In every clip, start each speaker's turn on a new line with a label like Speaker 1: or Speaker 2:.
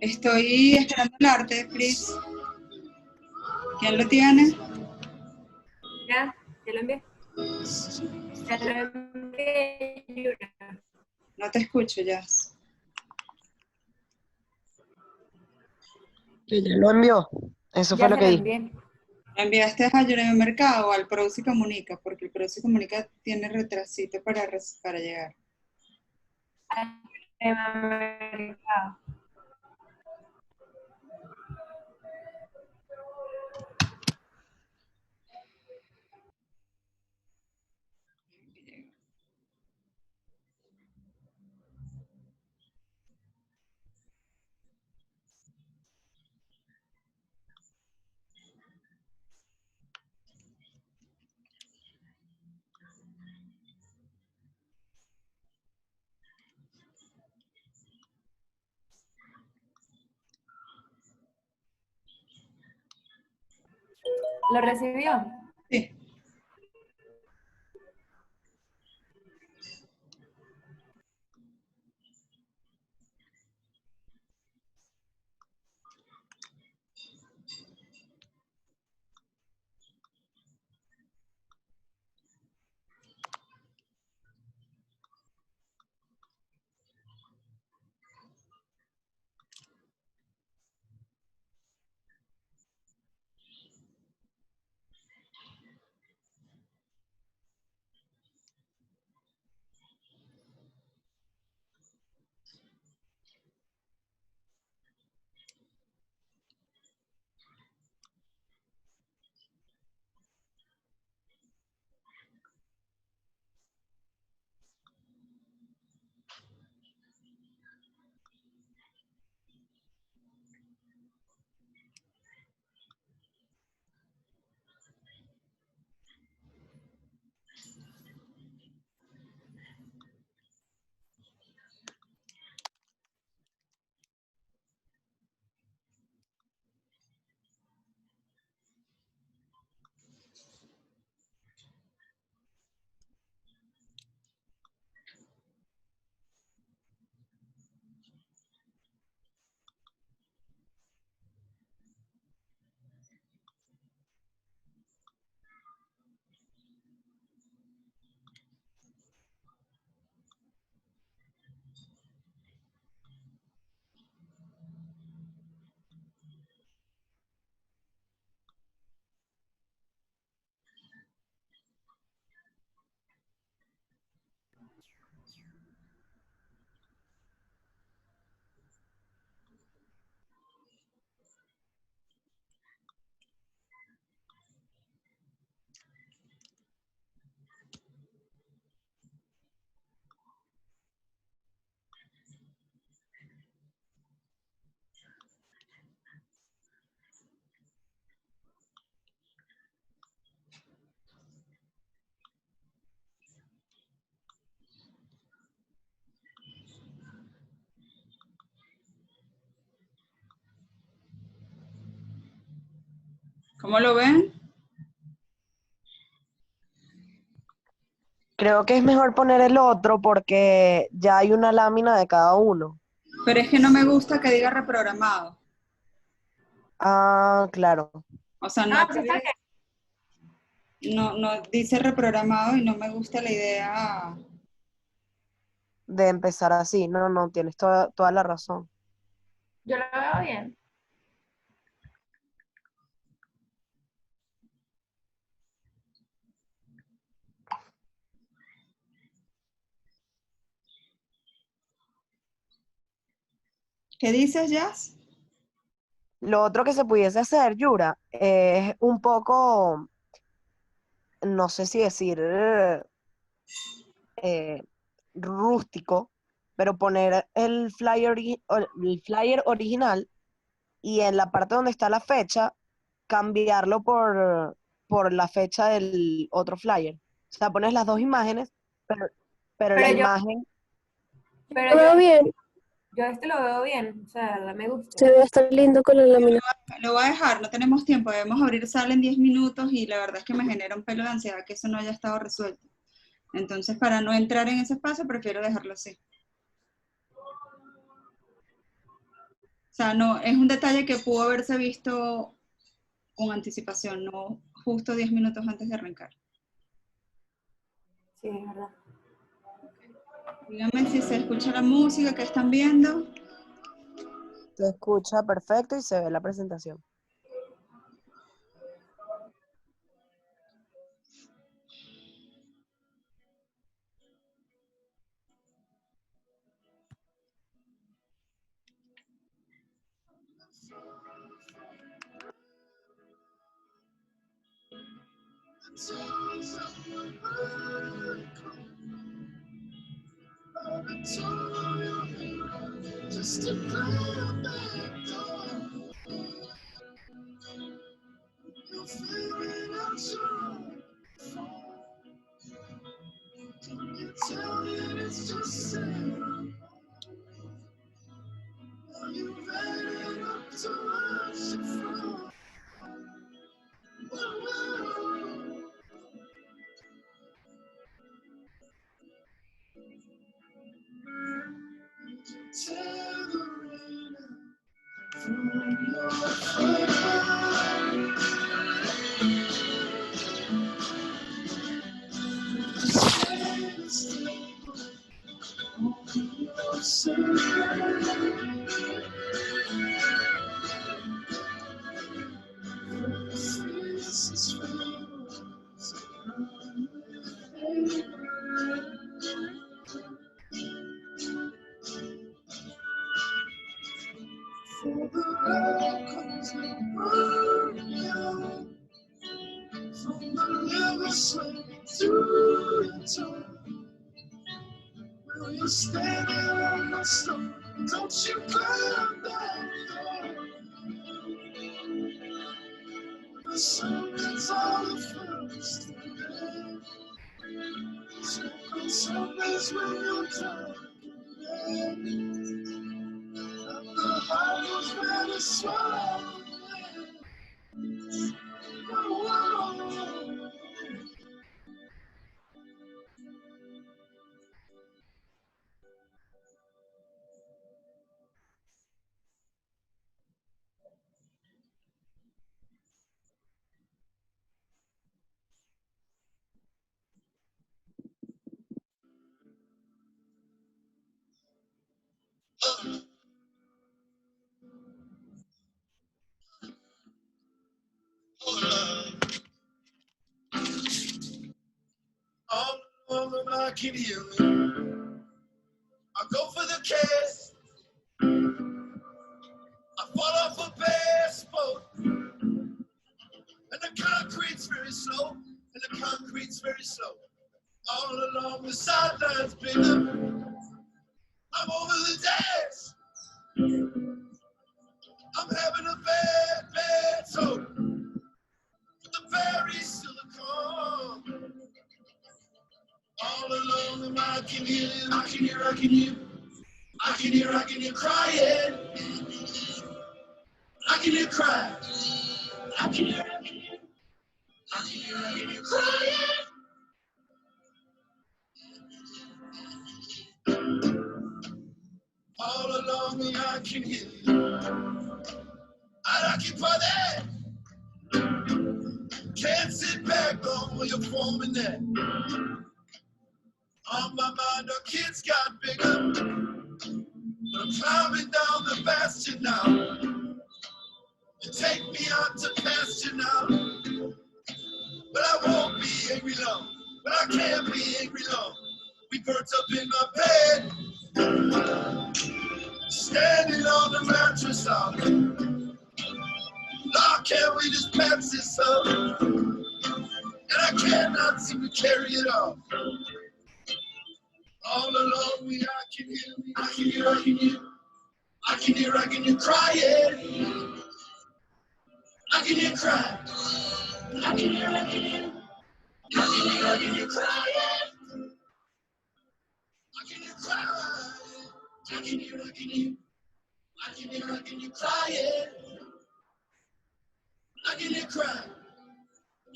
Speaker 1: Estoy esperando el arte, Chris. ¿Quién lo tiene?
Speaker 2: Ya lo envié. Ya lo envié, Yura.
Speaker 1: No te escucho, ya.
Speaker 3: Que ya lo envió. Eso fue
Speaker 2: Ya
Speaker 3: lo
Speaker 2: se
Speaker 3: que
Speaker 2: lo
Speaker 3: dijo.
Speaker 2: envié.
Speaker 1: ¿Lo enviaste a Jeremy Mercado o al Produce y Comunica? Porque el Produce y Comunica tiene retrasito para llegar.
Speaker 2: Mercado. ¿Lo recibió?
Speaker 1: Sí. ¿Cómo lo ven?
Speaker 3: Creo que es mejor poner el otro porque ya hay una lámina de cada uno.
Speaker 1: Pero es que no me gusta que diga reprogramado.
Speaker 3: Ah, claro.
Speaker 1: O sea,
Speaker 2: No, sí está bien.
Speaker 1: no dice reprogramado y no me gusta la idea.
Speaker 3: De empezar así. No, no, tienes toda la razón.
Speaker 2: Yo lo veo bien.
Speaker 1: ¿Qué dices, Jazz?
Speaker 3: Lo otro que se pudiese hacer, Yura, es un poco, no sé si decir eh, rústico, pero poner el flyer original y en la parte donde está la fecha, cambiarlo por la fecha del otro flyer. O sea, pones las dos imágenes, pero, pero la
Speaker 2: Pero yo,
Speaker 3: imagen,
Speaker 2: pero
Speaker 4: Lo
Speaker 2: yo,
Speaker 4: veo bien,
Speaker 2: yo este lo veo bien. O sea, la verdad me gusta.
Speaker 4: se ve bastante lindo con la lámina.
Speaker 1: Lo voy a dejar, no tenemos tiempo, debemos abrir sala en 10 minutos y la verdad es que me genera un pelo de ansiedad que eso no haya estado resuelto. Entonces, para no entrar en ese espacio, prefiero dejarlo así. sea, no, es un detalle que pudo haberse visto con anticipación, no justo 10 minutos antes de arrancar.
Speaker 2: Sí, es verdad.
Speaker 1: Díganme si se escucha la música que están viendo.
Speaker 3: Se escucha perfecto y se ve la presentación.
Speaker 4: All alone I can hear me. I go for the cash. I fall off a baseboat. And the concrete's very slow. And the concrete's very slow. All along the sidelines, baby. I'm over the dash. I'm having a bad, bad toe. But the berry's still a calm. All alone, I can hear you. I can hear, I can hear. I can hear crying. I can hear crying. I can hear, I can hear. I can hear crying. All along me, I can hear you. I'd occupy that. Can't sit back on where you're forming that. On my mind, our kids got bigger. But I'm climbing down the bastion now. You take me out to pasture now. But I won't be angry long. But I can't be angry long. We burnt up in my bed. Standing on the mattress out. Lord, can't we just patch this up? And I cannot seem to carry it off. All along me, I can hear me. I can hear, I can hear. I can hear crying. I can hear crying. I can hear, I can hear. I can hear crying. I can hear crying. I can hear, I can hear. I can hear crying. I can hear crying.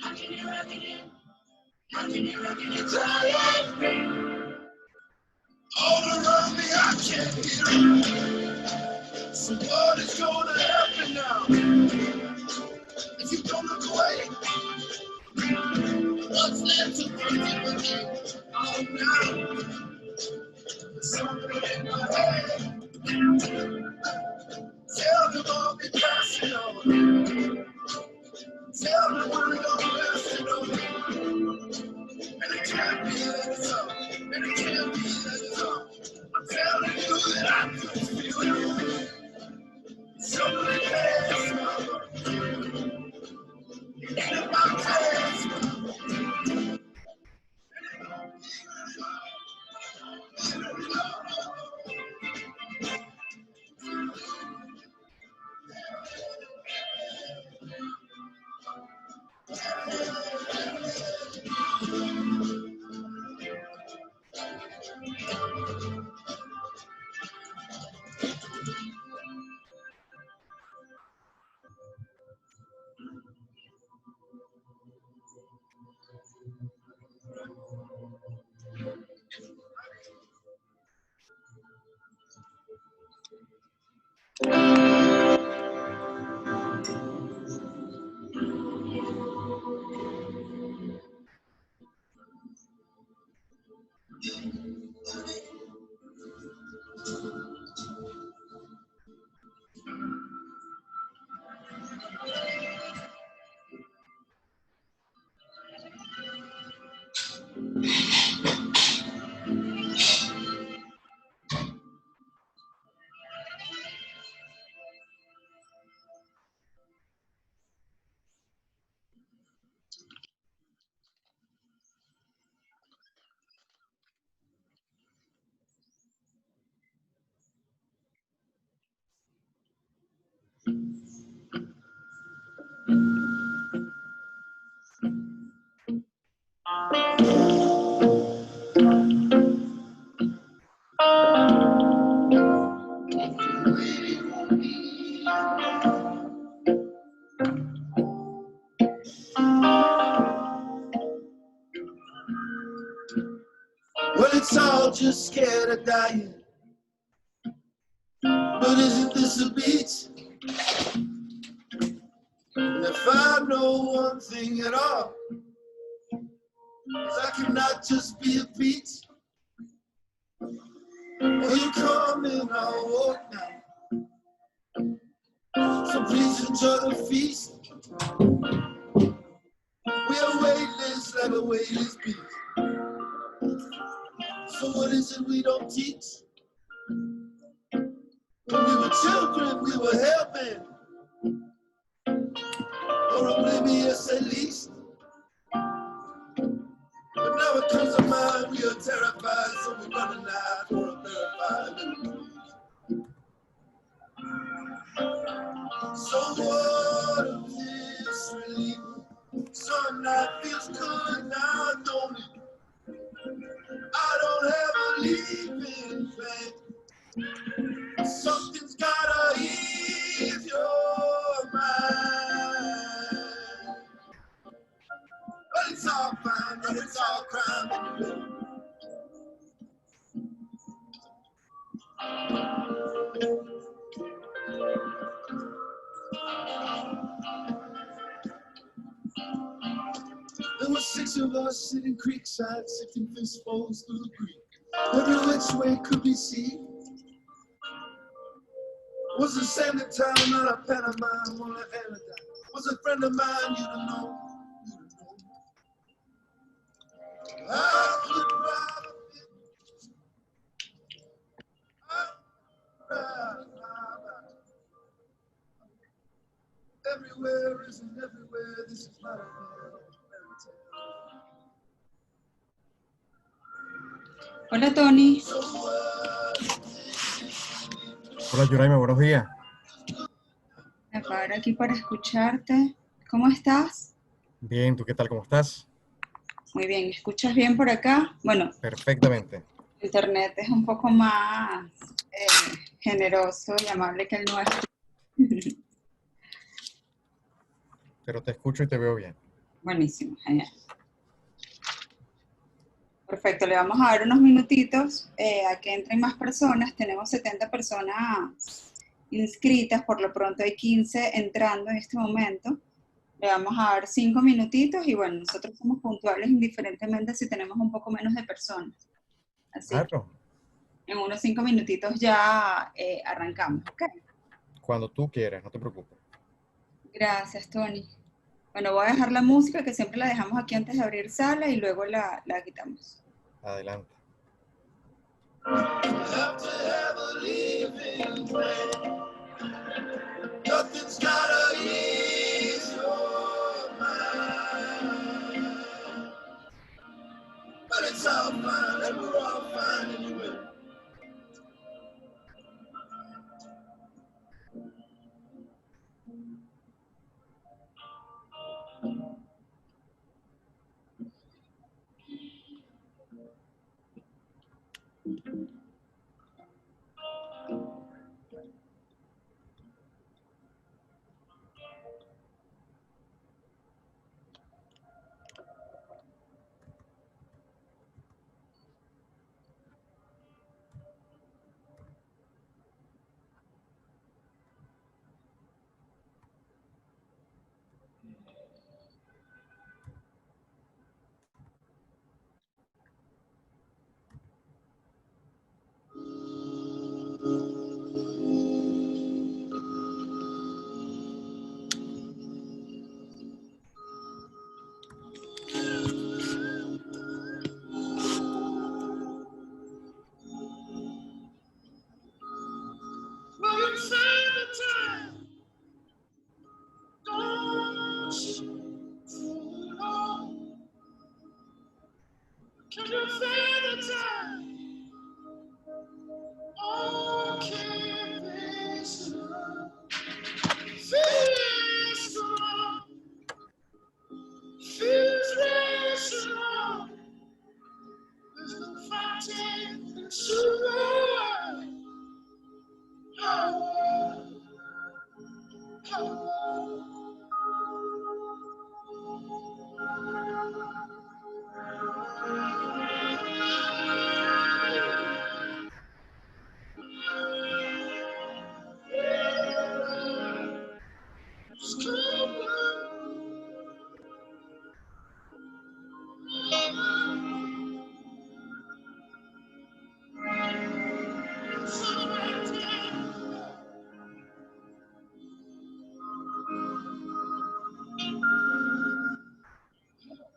Speaker 4: I can hear, I can hear. I can hear crying. All around me, I can hear. So what is gonna happen now? If you don't look away, what's left to forgive again? Oh, now, something in my head. Tell them I'll be passing on. Tell them we're gonna pass it on. And it can't be that it's up. And it can't be that it's up. I'm telling you that I could feel it. Something passing on. In my past. Well, it's all just scared of dying. But isn't this a beach? And if I know one thing at all, is I cannot just be a beach. Will you come and I'll walk now? So please enjoy the feast. We are weightless like a weightless beast. So what is it we don't teach? When we were children, we were hell-bent, or oblivious at least. But now it comes to mind, we are terrified, so we run and hide for a verified. So what of this relief? Some night feels good, now don't it? I don't have a leaving faith. Something's gotta ease your mind. But it's all fine, but it's all crime. There were 6 of us sitting creekside, sifting fistfuls through the creek. Every which way could be seen. Was a sandy town, not a pantomime or an anodyne. Was a friend of mine, you don't know. I could rather everywhere isn't everywhere. This is not a fairy tale.
Speaker 1: Hola, Tony.
Speaker 5: Hola, Yuraima, buenos días.
Speaker 1: Me paro aquí para escucharte. ¿Cómo estás?
Speaker 5: Bien, ¿tú qué tal? ¿Cómo estás?
Speaker 1: Muy bien. ¿Escuchas bien por acá? Bueno,
Speaker 5: Perfectamente.
Speaker 1: internet es un poco más generoso y amable que el nuestro.
Speaker 5: Pero te escucho y te veo bien.
Speaker 1: Buenísimo, genial. Perfecto, le vamos a dar unos minutitos a que entren más personas. Tenemos 70 personas inscritas, por lo pronto hay 15 entrando en este momento. Le vamos a dar 5 minutitos y bueno, nosotros somos puntuales indiferentemente si tenemos un poco menos de personas. Así que
Speaker 5: Claro,
Speaker 1: en unos 5 minutitos ya arrancamos, ¿ok?
Speaker 5: cuando tú quieras, no te preocupes.
Speaker 1: Gracias, Tony. Bueno, voy a dejar la música que siempre la dejamos aquí antes de abrir sala y luego la quitamos.
Speaker 5: Adelante.
Speaker 4: Have to have a living plan. Nothing's gotta ease your mind. But it's all fine, and we're all fine anyway. Well, you say the time, don't you fool it all. Can you feel the time? Oh, can't be so. Feel strong, feel very strong. There's no fighting the sugar. Power, power.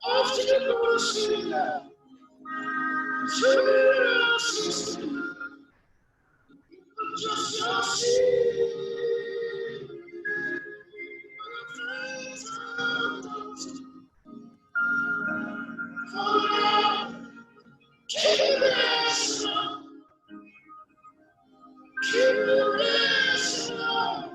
Speaker 4: Off to the Lord, sing now. Just your seed. Keep it slow. Keep it slow.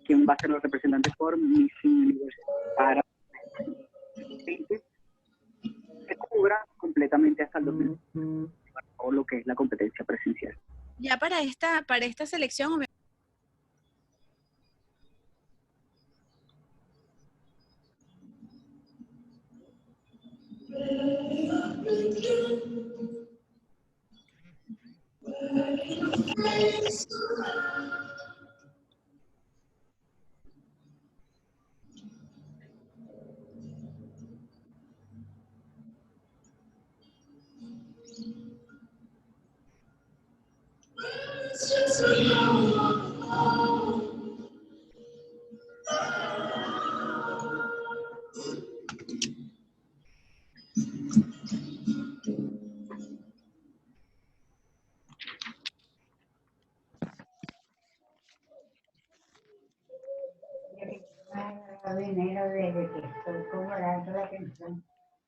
Speaker 6: ¿Quién va a ser los representantes por Miss Universe para 2020? Se cubra completamente hasta el 2020, todo lo que es la competencia presencial.
Speaker 7: Ya para esta selección,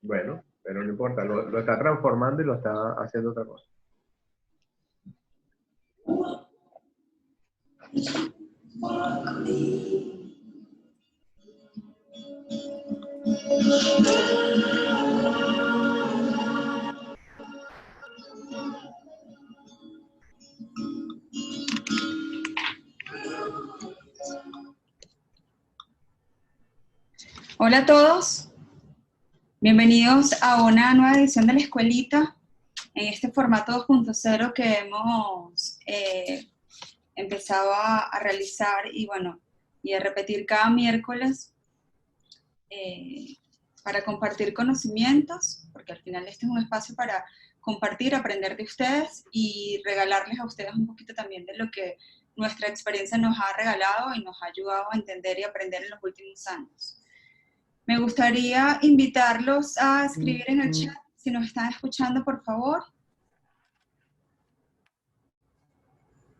Speaker 8: Bueno, pero no importa, lo está transformando y lo está haciendo otra cosa.
Speaker 1: Hola a todos, bienvenidos a una nueva edición de la Escuelita, en este formato 2.0 que hemos empezado a realizar y a repetir cada miércoles para compartir conocimientos, porque al final este es un espacio para compartir, aprender de ustedes y regalarles a ustedes un poquito también de lo que nuestra experiencia nos ha regalado y nos ha ayudado a entender y aprender en los últimos años. Me gustaría invitarlos a escribir en el chat, si nos están escuchando, por favor.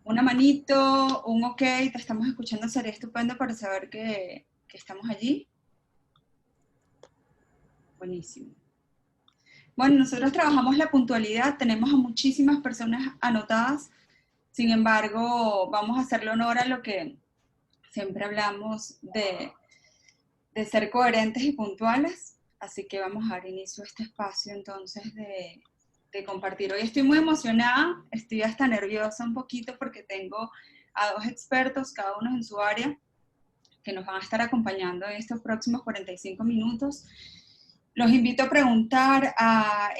Speaker 1: Una manito, un ok, te estamos escuchando, sería estupendo para saber que estamos allí. Buenísimo. Bueno, nosotros trabajamos la puntualidad, tenemos a muchísimas personas anotadas, sin embargo, vamos a hacerle honor a lo que siempre hablamos ser coherentes y puntuales. Así que vamos a dar inicio a este espacio entonces de compartir. Hoy estoy muy emocionada, estoy hasta nerviosa un poquito porque tengo a 2 expertos, cada uno en su área, que nos van a estar acompañando en estos próximos 45 minutos. Los invito a preguntar, a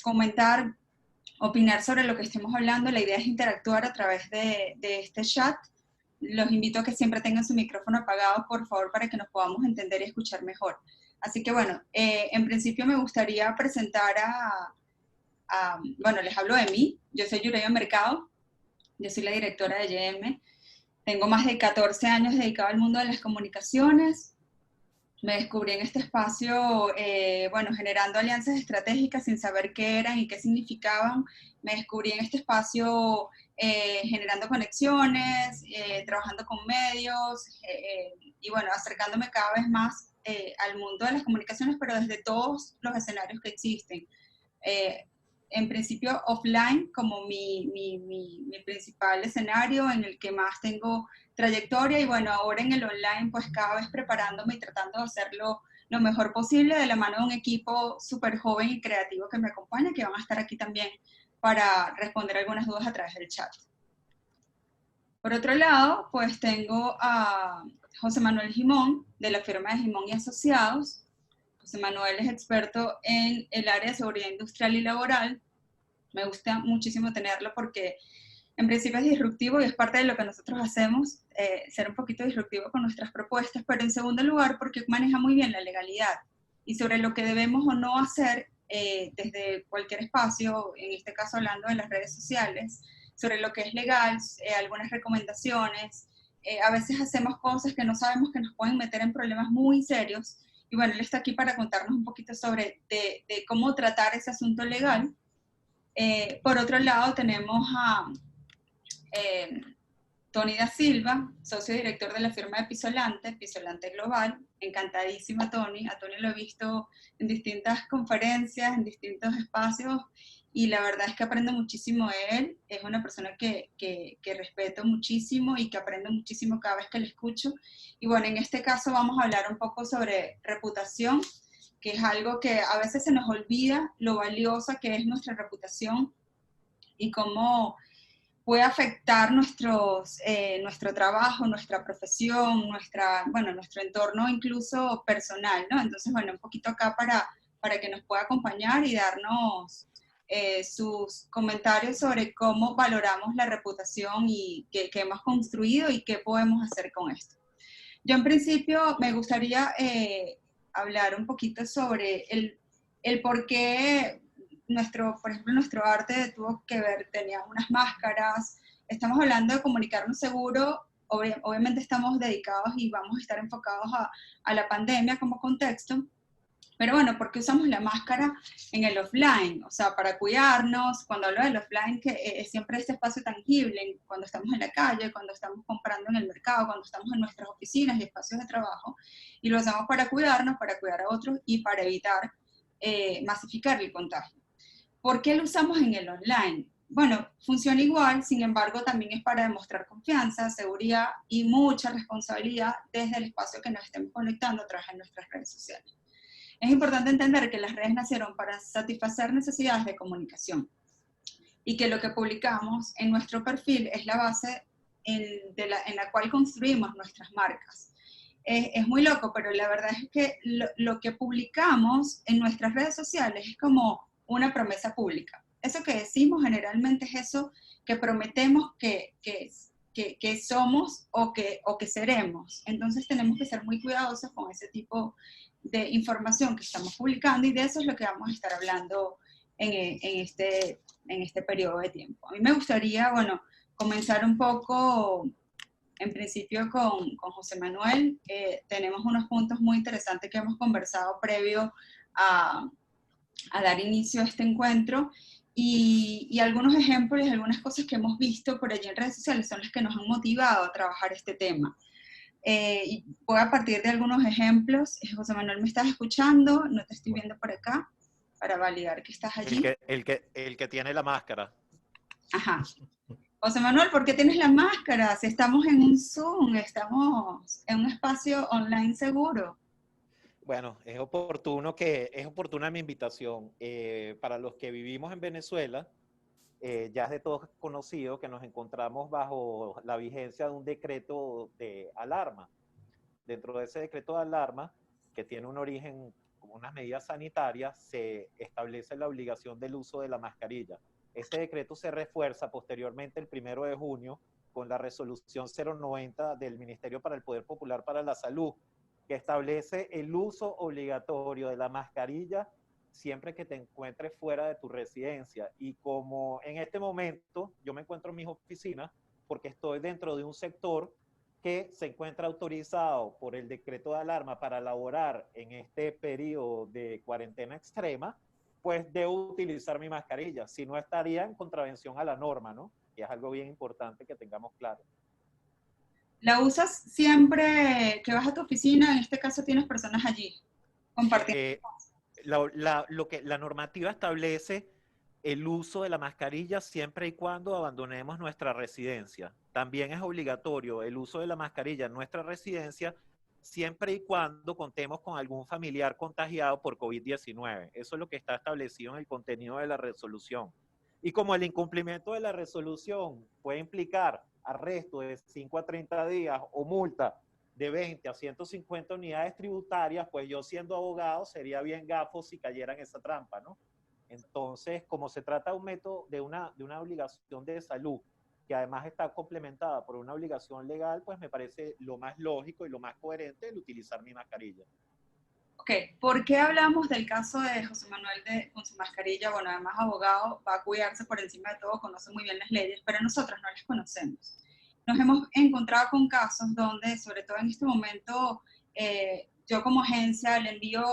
Speaker 1: comentar, opinar sobre lo que estemos hablando. La idea es interactuar a través de este chat. Los invito a que siempre tengan su micrófono apagado, por favor, para que nos podamos entender y escuchar mejor. Así que bueno, en principio me gustaría presentar bueno, les hablo de mí. Yo soy Yuraya Mercado, yo soy la directora de YM. Tengo más de 14 años dedicado al mundo de las comunicaciones. Me descubrí en este espacio, bueno, generando alianzas estratégicas sin saber qué eran y qué significaban. Me descubrí en este espacio generando conexiones, trabajando con medios y bueno, acercándome cada vez más al mundo de las comunicaciones, pero desde todos los escenarios que existen. En principio offline como mi principal escenario en el que más tengo trayectoria, y bueno, ahora en el online pues cada vez preparándome y tratando de hacerlo lo mejor posible de la mano de un equipo súper joven y creativo que me acompaña, que van a estar aquí también para responder algunas dudas a través del chat. Por otro lado, pues tengo a José Manuel Gimón, de la firma de Gimón y Asociados. José Manuel es experto en el área de seguridad industrial y laboral. Me gusta muchísimo tenerlo porque en principio es disruptivo y es parte de lo que nosotros hacemos, ser un poquito disruptivo con nuestras propuestas, pero en segundo lugar porque maneja muy bien la legalidad y sobre lo que debemos o no hacer desde cualquier espacio, en este caso hablando de las redes sociales, sobre lo que es legal, algunas recomendaciones. A veces hacemos cosas que no sabemos que nos pueden meter en problemas muy serios. Y bueno, él está aquí para contarnos un poquito sobre de cómo tratar ese asunto legal. Por otro lado, tenemos a Tony da Silva, socio director de la firma de Pisolante Global. Encantadísima Tony. A Tony lo he visto en distintas conferencias, en distintos espacios, y la verdad es que aprendo muchísimo de él. Es una persona que respeto muchísimo y que aprendo muchísimo cada vez que le escucho. Y bueno, en este caso vamos a hablar un poco sobre reputación, que es algo que a veces se nos olvida, lo valiosa que es nuestra reputación y cómo puede afectar nuestro trabajo, nuestra profesión, nuestro entorno incluso personal, ¿no? Entonces, bueno, un poquito acá para que nos pueda acompañar y darnos sus comentarios sobre cómo valoramos la reputación y que hemos construido y qué podemos hacer con esto. Yo en principio me gustaría hablar un poquito sobre el por qué por ejemplo, nuestro arte tuvo que ver, tenía unas máscaras. Estamos hablando de comunicarnos seguro, obviamente estamos dedicados y vamos a estar enfocados a la pandemia como contexto, pero bueno, ¿por qué usamos la máscara en el offline? O sea, para cuidarnos. Cuando hablo del offline, que es siempre este espacio tangible, cuando estamos en la calle, cuando estamos comprando en el mercado, cuando estamos en nuestras oficinas y espacios de trabajo, y lo usamos para cuidarnos, para cuidar a otros y para evitar masificar el contagio. ¿Por qué lo usamos en el online? Bueno, funciona igual, sin embargo, también es para demostrar confianza, seguridad y mucha responsabilidad desde el espacio que nos estemos conectando a través de nuestras redes sociales. Es importante entender que las redes nacieron para satisfacer necesidades de comunicación y que lo que publicamos en nuestro perfil es la base en la cual construimos nuestras marcas. Es muy loco, pero la verdad es que lo que publicamos en nuestras redes sociales es como una promesa pública. Eso que decimos generalmente es eso que prometemos que somos o que seremos. Entonces tenemos que ser muy cuidadosos con ese tipo de información que estamos publicando, y de eso es lo que vamos a estar hablando en este periodo de tiempo. A mí me gustaría, bueno, comenzar un poco, en principio, con José Manuel. Tenemos unos puntos muy interesantes que hemos conversado previo a dar inicio a este encuentro, y algunos ejemplos y algunas cosas que hemos visto por allí en redes sociales son las que nos han motivado a trabajar este tema. Y voy a partir de algunos ejemplos. José Manuel, ¿me estás escuchando? No te estoy viendo por acá, para validar que estás allí.
Speaker 9: El que tiene la máscara.
Speaker 1: Ajá. José Manuel, ¿por qué tienes la máscara? Si estamos en un Zoom, estamos en un espacio online seguro.
Speaker 9: Bueno, es oportuna mi invitación. Para los que vivimos en Venezuela, ya es de todos conocido que nos encontramos bajo la vigencia de un decreto de alarma. Dentro de ese decreto de alarma, que tiene un origen como unas medidas sanitarias, se establece la obligación del uso de la mascarilla. Este decreto se refuerza posteriormente el 1 de junio con la resolución 090 del Ministerio para el Poder Popular para la Salud, que establece el uso obligatorio de la mascarilla siempre que te encuentres fuera de tu residencia. Y como en este momento yo me encuentro en mis oficinas, porque estoy dentro de un sector que se encuentra autorizado por el decreto de alarma para laborar en este periodo de cuarentena extrema, pues debo utilizar mi mascarilla, si no estaría en contravención a la norma, ¿no? Y es algo bien importante que tengamos claro.
Speaker 1: ¿La usas siempre que vas a tu oficina? En este caso tienes personas allí compartiendo.
Speaker 9: La normativa establece el uso de la mascarilla siempre y cuando abandonemos nuestra residencia. También es obligatorio el uso de la mascarilla en nuestra residencia siempre y cuando contemos con algún familiar contagiado por COVID-19. Eso es lo que está establecido en el contenido de la resolución. Y como el incumplimiento de la resolución puede implicar arresto de 5 a 30 días o multa de 20 a 150 unidades tributarias, pues yo siendo abogado sería bien gafo si cayera en esa trampa, ¿no? Entonces, como se trata de un método, de una obligación de salud, que además está complementada por una obligación legal, pues me parece lo más lógico y lo más coherente el utilizar mi mascarilla.
Speaker 1: Ok, ¿por qué hablamos del caso de José Manuel con su mascarilla? Bueno, además abogado, va a cuidarse por encima de todo, conoce muy bien las leyes, pero nosotros no las conocemos. Nos hemos encontrado con casos donde, sobre todo en este momento, yo como agencia le envío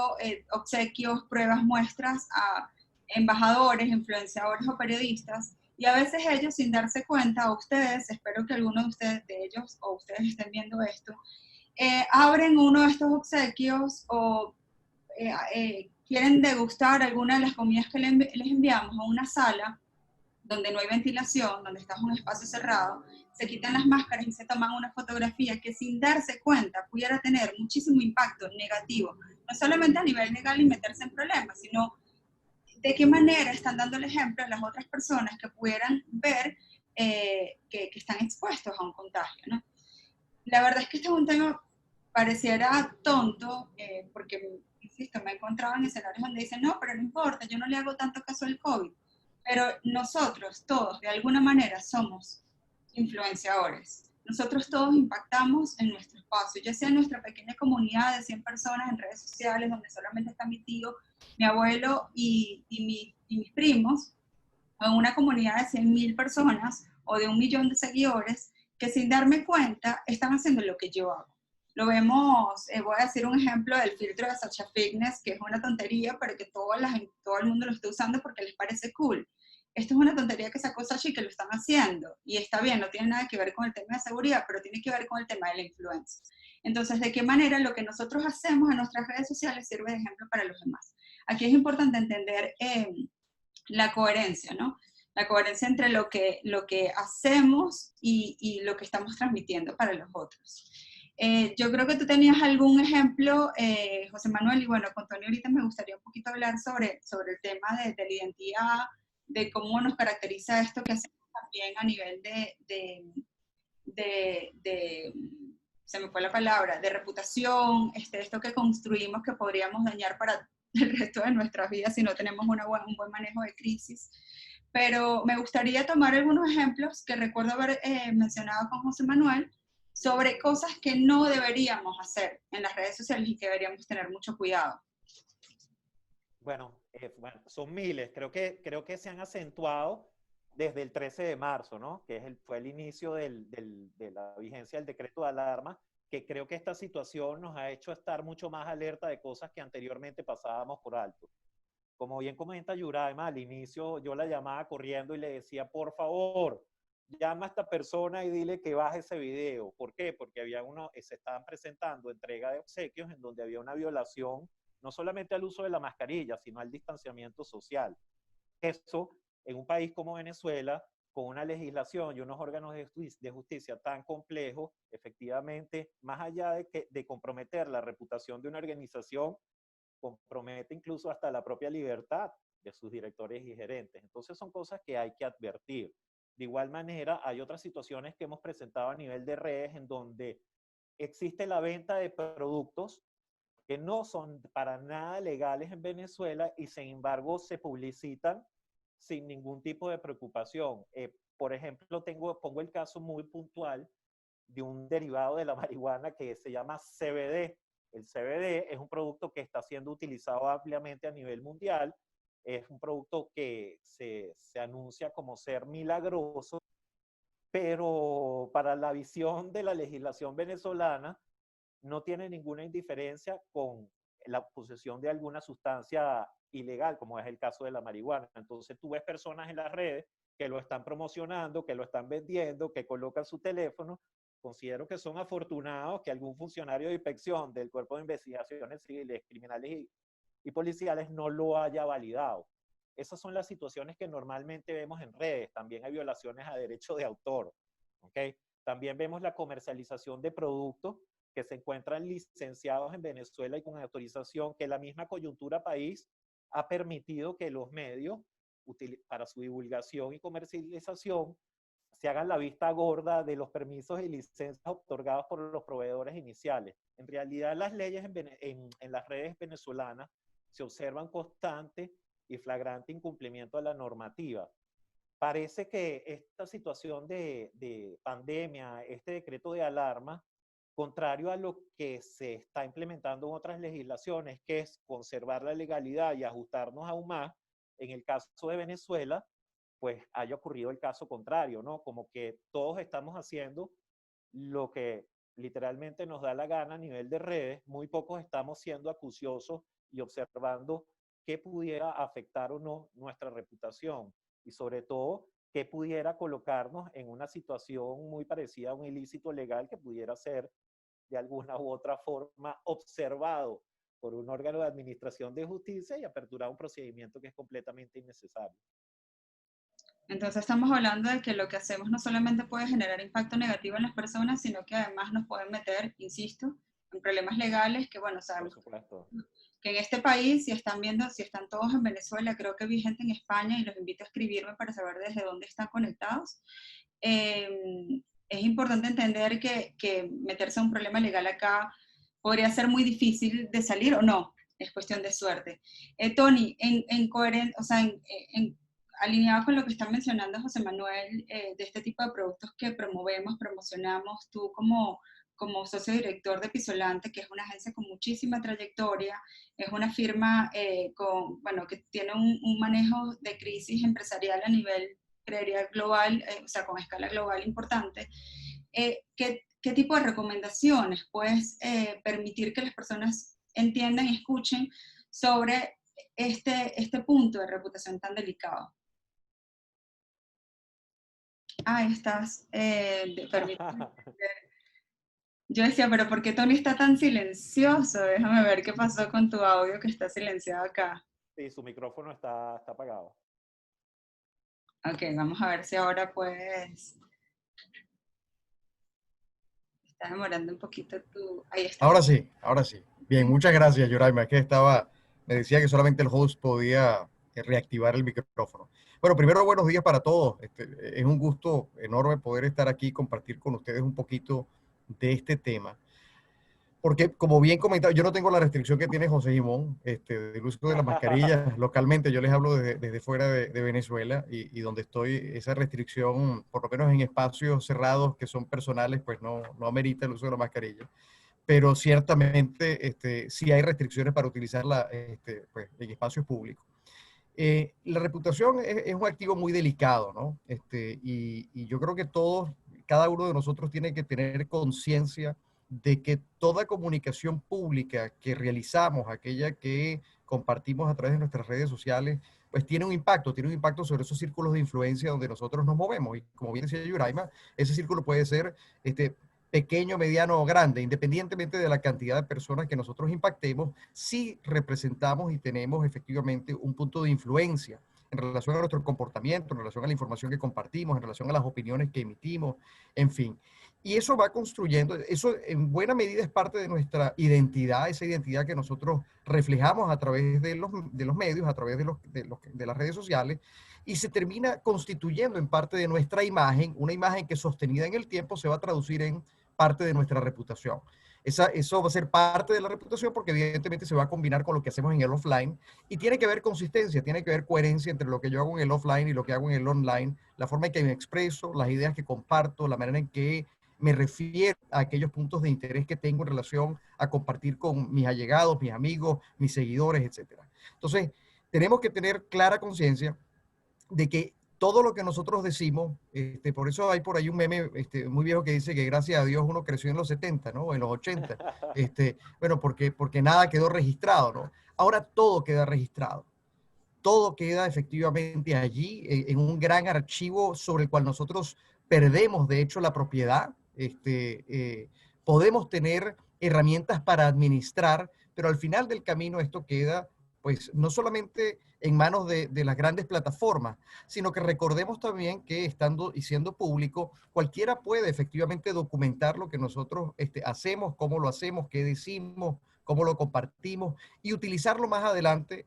Speaker 1: obsequios, pruebas, muestras a embajadores, influenciadores o periodistas, y a veces ellos sin darse cuenta, o ustedes, espero que alguno de ustedes, de ellos o ustedes estén viendo esto, abren uno de estos obsequios o quieren degustar alguna de las comidas que les enviamos a una sala donde no hay ventilación, donde estás en un espacio cerrado, se quitan las máscaras y se toman una fotografía que sin darse cuenta pudiera tener muchísimo impacto negativo, no solamente a nivel legal y meterse en problemas, sino de qué manera están dando el ejemplo a las otras personas que pudieran ver que están expuestos a un contagio, ¿no? La verdad es que este es un tema pareciera tonto, porque, insisto, me he encontrado en escenarios donde dicen, no, pero no importa, yo no le hago tanto caso al COVID. Pero nosotros todos, de alguna manera, somos influenciadores. Nosotros todos impactamos en nuestro espacio, ya sea en nuestra pequeña comunidad de 100 personas en redes sociales, donde solamente está mi tío, mi abuelo y mis primos, o en una comunidad de 100.000 personas o de 1 millón de seguidores, que sin darme cuenta están haciendo lo que yo hago. Lo vemos, voy a decir un ejemplo del filtro de Sacha Fitness, que es una tontería, pero que todo el mundo lo está usando porque les parece cool. Esto es una tontería que sacó Sacha y que lo están haciendo. Y está bien, no tiene nada que ver con el tema de seguridad, pero tiene que ver con el tema de la influencia. Entonces, ¿de qué manera lo que nosotros hacemos en nuestras redes sociales sirve de ejemplo para los demás? Aquí es importante entender la coherencia, ¿no? La coherencia entre lo que hacemos y lo que estamos transmitiendo para los otros. Yo creo que tú tenías algún ejemplo, José Manuel, y bueno, con Tony ahorita me gustaría un poquito hablar sobre el tema de la identidad, de cómo nos caracteriza esto que hacemos también a nivel se me fue la palabra, de reputación, esto que construimos que podríamos dañar para el resto de nuestras vidas si no tenemos un buen manejo de crisis. Pero me gustaría tomar algunos ejemplos que recuerdo haber mencionado con José Manuel sobre cosas que no deberíamos hacer en las redes sociales y que deberíamos tener mucho cuidado.
Speaker 9: Bueno, son miles. Creo que se han acentuado desde el 13 de marzo, ¿no? Que fue el inicio de la vigencia del decreto de alarma, que creo que esta situación nos ha hecho estar mucho más alerta de cosas que anteriormente pasábamos por alto. Como bien comenta Yuraima, al inicio yo la llamaba corriendo y le decía, por favor, llama a esta persona y dile que baje ese video. ¿Por qué? Porque se estaban presentando entrega de obsequios en donde había una violación no solamente al uso de la mascarilla, sino al distanciamiento social. Eso, en un país como Venezuela, con una legislación y unos órganos de justicia tan complejos, efectivamente, más allá de comprometer la reputación de una organización, compromete incluso hasta la propia libertad de sus directores y gerentes. Entonces son cosas que hay que advertir. De igual manera, hay otras situaciones que hemos presentado a nivel de redes en donde existe la venta de productos que no son para nada legales en Venezuela y sin embargo se publicitan sin ningún tipo de preocupación. Por ejemplo, pongo el caso muy puntual de un derivado de la marihuana que se llama CBD. El CBD es un producto que está siendo utilizado ampliamente a nivel mundial. Es un producto que se anuncia como ser milagroso, pero para la visión de la legislación venezolana no tiene ninguna indiferencia con la posesión de alguna sustancia ilegal, como es el caso de la marihuana. Entonces tú ves personas en las redes que lo están promocionando, que lo están vendiendo, que colocan su teléfono. Considero que son afortunados que algún funcionario de inspección del Cuerpo de Investigaciones Civiles, Criminales y Policiales no lo haya validado. Esas son las situaciones que normalmente vemos en redes. También hay violaciones a derechos de autor. ¿Okay? También vemos la comercialización de productos que se encuentran licenciados en Venezuela y con autorización que la misma coyuntura país ha permitido que los medios, para su divulgación y comercialización, se hagan la vista gorda de los permisos y licencias otorgados por los proveedores iniciales. En realidad, las leyes en las redes venezolanas se observan constante y flagrante incumplimiento de la normativa. Parece que esta situación de pandemia, este decreto de alarma, contrario a lo que se está implementando en otras legislaciones, que es conservar la legalidad y ajustarnos aún más, en el caso de Venezuela, pues haya ocurrido el caso contrario, ¿no? Como que todos estamos haciendo lo que literalmente nos da la gana a nivel de redes, muy pocos estamos siendo acuciosos y observando qué pudiera afectar o no nuestra reputación y sobre todo qué pudiera colocarnos en una situación muy parecida a un ilícito legal que pudiera ser de alguna u otra forma observado por un órgano de administración de justicia y aperturar un procedimiento que es completamente innecesario.
Speaker 1: Entonces estamos hablando de que lo que hacemos no solamente puede generar impacto negativo en las personas, sino que además nos pueden meter, insisto, en problemas legales que, bueno, sabemos que en este país, si están viendo, si están todos en Venezuela, creo que vi gente en España y los invito a escribirme para saber desde dónde están conectados. Es importante entender que meterse en un problema legal acá podría ser muy difícil de salir o no, es cuestión de suerte. Tony, alineado con lo que está mencionando José Manuel, de este tipo de productos que promocionamos, tú como socio director de Pisolante, que es una agencia con muchísima trayectoria, es una firma que tiene un manejo de crisis empresarial a nivel, creería, global, con escala global importante. ¿Qué tipo de recomendaciones puedes permitir que las personas entiendan y escuchen sobre este punto de reputación tan delicado? Ahí estás. Yo decía, pero ¿por qué Tony está tan silencioso? Déjame ver qué pasó con tu audio que está silenciado acá.
Speaker 9: Sí, su micrófono está apagado.
Speaker 1: Ok, vamos a ver si ahora puedes... Está demorando un poquito tu... Ahí está.
Speaker 5: Ahora sí, ahora sí. Bien, muchas gracias, Yoraima. Es que me decía que solamente el host podía reactivar el micrófono. Bueno, primero, buenos días para todos. Es un gusto enorme poder estar aquí y compartir con ustedes un poquito de este tema. Porque, como bien comentaba, yo no tengo la restricción que tiene José Simón, del uso de las mascarillas localmente. Yo les hablo desde fuera de Venezuela y donde estoy, esa restricción, por lo menos en espacios cerrados que son personales, pues no amerita el uso de la mascarilla. Pero ciertamente sí hay restricciones para utilizarla pues, en espacios públicos. La reputación es un activo muy delicado, ¿no? Y yo creo que cada uno de nosotros tiene que tener conciencia de que toda comunicación pública que realizamos, aquella que compartimos a través de nuestras redes sociales, pues tiene un impacto sobre esos círculos de influencia donde nosotros nos movemos. Y como bien decía Yoraima, ese círculo puede ser pequeño, mediano o grande, independientemente de la cantidad de personas que nosotros impactemos, sí representamos y tenemos efectivamente un punto de influencia en relación a nuestro comportamiento, en relación a la información que compartimos, en relación a las opiniones que emitimos, en fin. Y eso va construyendo, eso en buena medida es parte de nuestra identidad, esa identidad que nosotros reflejamos a través de los medios, a través de las redes sociales, y se termina constituyendo en parte de nuestra imagen, una imagen que sostenida en el tiempo se va a traducir en parte de nuestra reputación. Eso va a ser parte de la reputación porque evidentemente se va a combinar con lo que hacemos en el offline y tiene que haber consistencia, tiene que haber coherencia entre lo que yo hago en el offline y lo que hago en el online, la forma en que me expreso, las ideas que comparto, la manera en que me refiero a aquellos puntos de interés que tengo en relación a compartir con mis allegados, mis amigos, mis seguidores, etc. Entonces, tenemos que tener clara conciencia de que todo lo que nosotros decimos, por eso hay por ahí un meme muy viejo que dice que gracias a Dios uno creció en los 70, ¿no? O en los 80. Bueno, porque nada quedó registrado, ¿no? Ahora todo queda registrado. Todo queda efectivamente allí en un gran archivo sobre el cual nosotros perdemos, de hecho, la propiedad. Podemos tener herramientas para administrar, pero al final del camino esto queda, pues, no solamente en manos de las grandes plataformas, sino que recordemos también que estando y siendo público, cualquiera puede efectivamente documentar lo que nosotros hacemos, cómo lo hacemos, qué decimos, cómo lo compartimos y utilizarlo más adelante,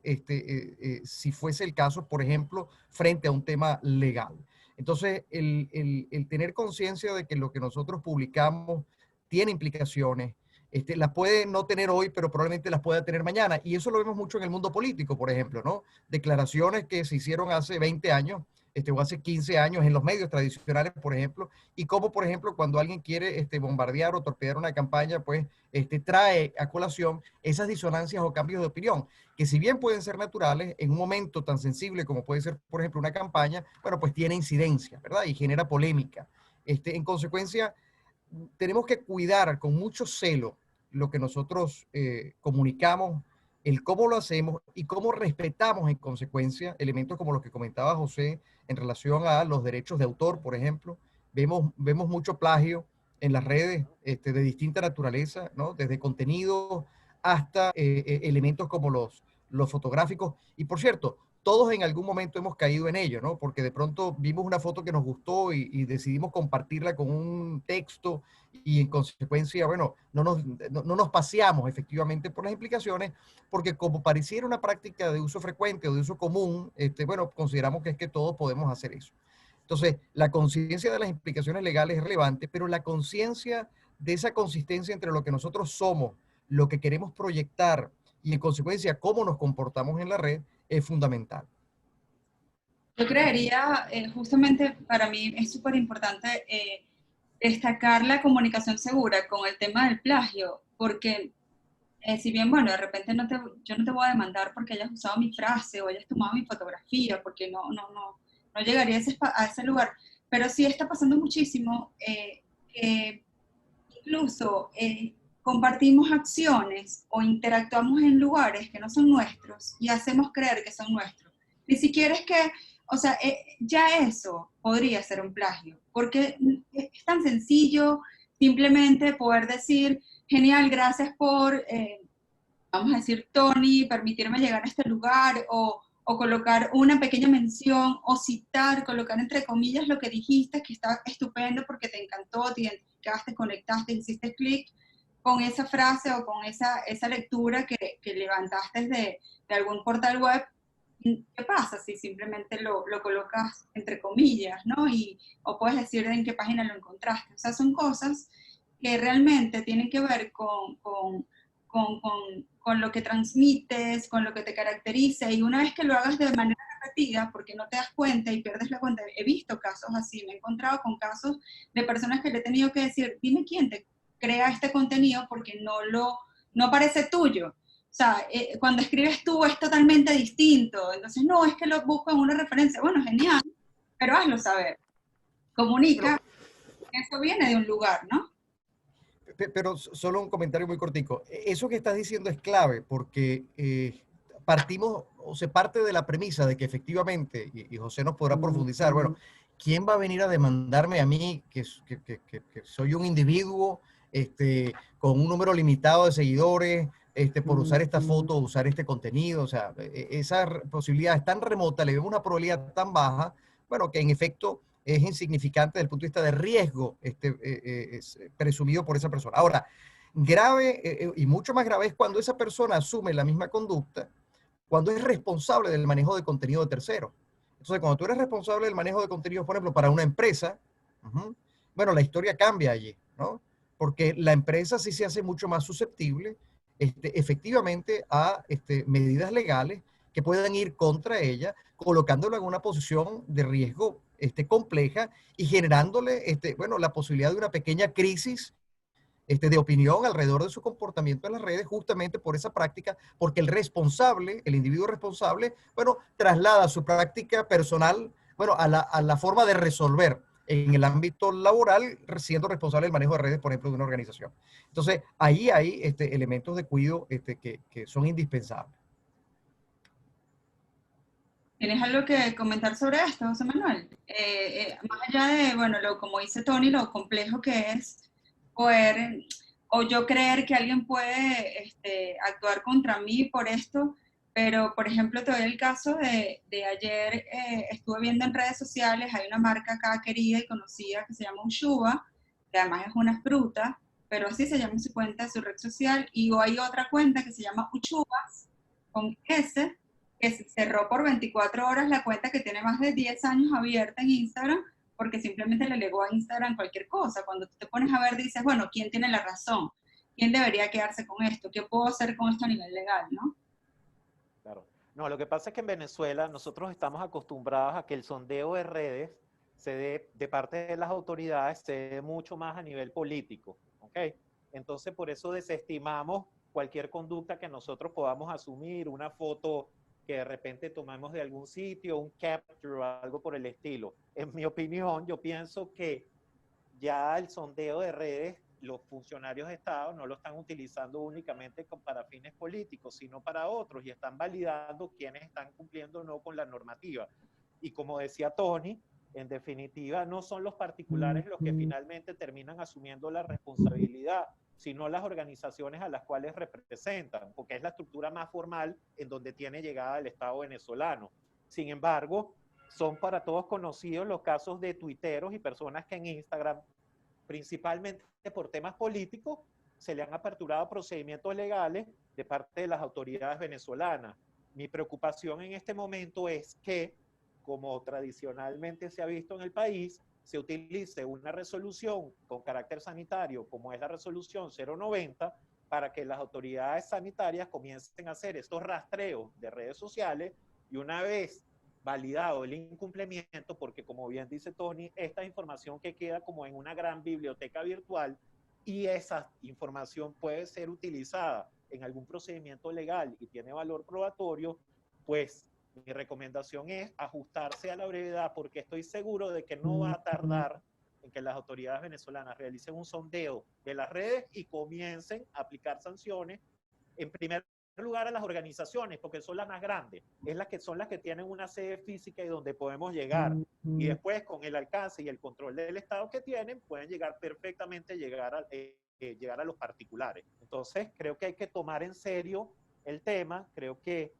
Speaker 5: si fuese el caso, por ejemplo, frente a un tema legal. Entonces, el tener conciencia de que lo que nosotros publicamos tiene implicaciones, las puede no tener hoy, pero probablemente las pueda tener mañana. Y eso lo vemos mucho en el mundo político, por ejemplo, ¿no? Declaraciones que se hicieron hace 20 años, o hace 15 años en los medios tradicionales, por ejemplo, y cómo, por ejemplo, cuando alguien quiere bombardear o torpedear una campaña, pues trae a colación esas disonancias o cambios de opinión, que si bien pueden ser naturales, en un momento tan sensible como puede ser, por ejemplo, una campaña, bueno, pues tiene incidencia, ¿verdad? Y genera polémica. En consecuencia, tenemos que cuidar con mucho celo lo que nosotros comunicamos, el cómo lo hacemos y cómo respetamos en consecuencia elementos como los que comentaba José en relación a los derechos de autor, por ejemplo. Vemos mucho plagio en las redes de distinta naturaleza, ¿no? Desde contenido hasta elementos como los fotográficos. Y por cierto, todos en algún momento hemos caído en ello, ¿no? Porque de pronto vimos una foto que nos gustó y decidimos compartirla con un texto y en consecuencia, bueno, no nos paseamos efectivamente por las implicaciones porque como pareciera una práctica de uso frecuente o de uso común, bueno, consideramos que es que todos podemos hacer eso. Entonces, la conciencia de las implicaciones legales es relevante, pero la conciencia de esa consistencia entre lo que nosotros somos, lo que queremos proyectar y en consecuencia cómo nos comportamos en la red es fundamental.
Speaker 1: Yo creería, justamente para mí es súper importante destacar la comunicación segura con el tema del plagio, porque si bien, bueno, de repente yo no te voy a demandar porque hayas usado mi frase o hayas tomado mi fotografía, porque no llegaría a ese lugar, pero sí está pasando muchísimo que incluso compartimos acciones o interactuamos en lugares que no son nuestros y hacemos creer que son nuestros. Ni siquiera es que, o sea, ya eso podría ser un plagio, porque es tan sencillo simplemente poder decir, genial, gracias por, vamos a decir, Tony, permitirme llegar a este lugar, o colocar una pequeña mención, o citar, colocar entre comillas lo que dijiste, que está estupendo porque te encantó, te identificaste, conectaste, hiciste clic con esa frase o con esa lectura que levantaste de algún portal web. ¿Qué pasa si simplemente lo colocas entre comillas, ¿no? O puedes decir en qué página lo encontraste. O sea, son cosas que realmente tienen que ver con lo que transmites, con lo que te caracteriza, y una vez que lo hagas de manera repetida, porque no te das cuenta y pierdes la cuenta, he visto casos así, me he encontrado con casos de personas que le he tenido que decir, dime quién te crea este contenido porque no parece tuyo. O sea, cuando escribes tú es totalmente distinto. Entonces, no, es que lo busco en una referencia. Bueno, genial, pero hazlo saber. Comunica, eso viene de un lugar, ¿no?
Speaker 5: Pero solo un comentario muy cortico. Eso que estás diciendo es clave porque partimos, o se parte de la premisa de que efectivamente, y José nos podrá profundizar, bueno, ¿quién va a venir a demandarme a mí que soy un individuo con un número limitado de seguidores, por usar esta foto o usar este contenido. O sea, esa posibilidad es tan remota, le vemos una probabilidad tan baja, bueno, que en efecto es insignificante desde el punto de vista de riesgo es presumido por esa persona. Ahora, grave y mucho más grave es cuando esa persona asume la misma conducta, cuando es responsable del manejo de contenido de terceros. Entonces, cuando tú eres responsable del manejo de contenido, por ejemplo, para una empresa, bueno, la historia cambia allí, ¿no? Porque la empresa sí se hace mucho más susceptible efectivamente a medidas legales que puedan ir contra ella, colocándola en una posición de riesgo compleja y generándole bueno, la posibilidad de una pequeña crisis de opinión alrededor de su comportamiento en las redes, justamente por esa práctica, porque el responsable, el individuo responsable, bueno, traslada su práctica personal, bueno, a la forma de resolver en el ámbito laboral, siendo responsable del manejo de redes, por ejemplo, de una organización. Entonces, ahí hay elementos de cuidado que son indispensables.
Speaker 1: ¿Tienes algo que comentar sobre esto, José Manuel? Más allá de, bueno, como dice Tony, lo complejo que es poder, o yo creer que alguien puede actuar contra mí por esto, pero, por ejemplo, te doy el caso de ayer, estuve viendo en redes sociales, hay una marca acá querida y conocida que se llama Ushuba, que además es una fruta, pero así se llama su cuenta, su red social, y hay otra cuenta que se llama Uchubas, con S, que se cerró por 24 horas la cuenta que tiene más de 10 años abierta en Instagram, porque simplemente le legó a Instagram cualquier cosa. Cuando tú te pones a ver, dices, bueno, ¿quién tiene la razón? ¿Quién debería quedarse con esto? ¿Qué puedo hacer con esto a nivel legal, no?
Speaker 9: Claro. No, lo que pasa es que en Venezuela nosotros estamos acostumbrados a que el sondeo de redes se dé de parte de las autoridades, se dé mucho más a nivel político, ¿ok? Entonces, por eso desestimamos cualquier conducta que nosotros podamos asumir, una foto que de repente tomamos de algún sitio, un capture o algo por el estilo. En mi opinión, yo pienso que ya el sondeo de redes, los funcionarios de Estado no lo están utilizando únicamente para fines políticos, sino para otros, y están validando quiénes están cumpliendo o no con la normativa. Y como decía Tony, en definitiva, no son los particulares los que finalmente terminan asumiendo la responsabilidad, sino las organizaciones a las cuales representan, porque es la estructura más formal en donde tiene llegada el Estado venezolano. Sin embargo, son para todos conocidos los casos de tuiteros y personas que en Instagram, principalmente por temas políticos, se le han aperturado procedimientos legales de parte de las autoridades venezolanas. Mi preocupación en este momento es que, como tradicionalmente se ha visto en el país, se utilice una resolución con carácter sanitario, como es la resolución 090, para que las autoridades sanitarias comiencen a hacer estos rastreos de redes sociales y una vez validado el incumplimiento, porque como bien dice Tony, esta información que queda como en una gran biblioteca virtual y esa información puede ser utilizada en algún procedimiento legal y tiene valor probatorio, pues mi recomendación es ajustarse a la brevedad, porque estoy seguro de que no va a tardar en que las autoridades venezolanas realicen un sondeo de las redes y comiencen a aplicar sanciones, en primer lugar a las organizaciones, porque son las más grandes, son las que tienen una sede física y donde podemos llegar, y después con el alcance y el control del Estado que tienen, pueden llegar perfectamente llegar a los particulares. Entonces creo que hay que tomar en serio el tema. Creo que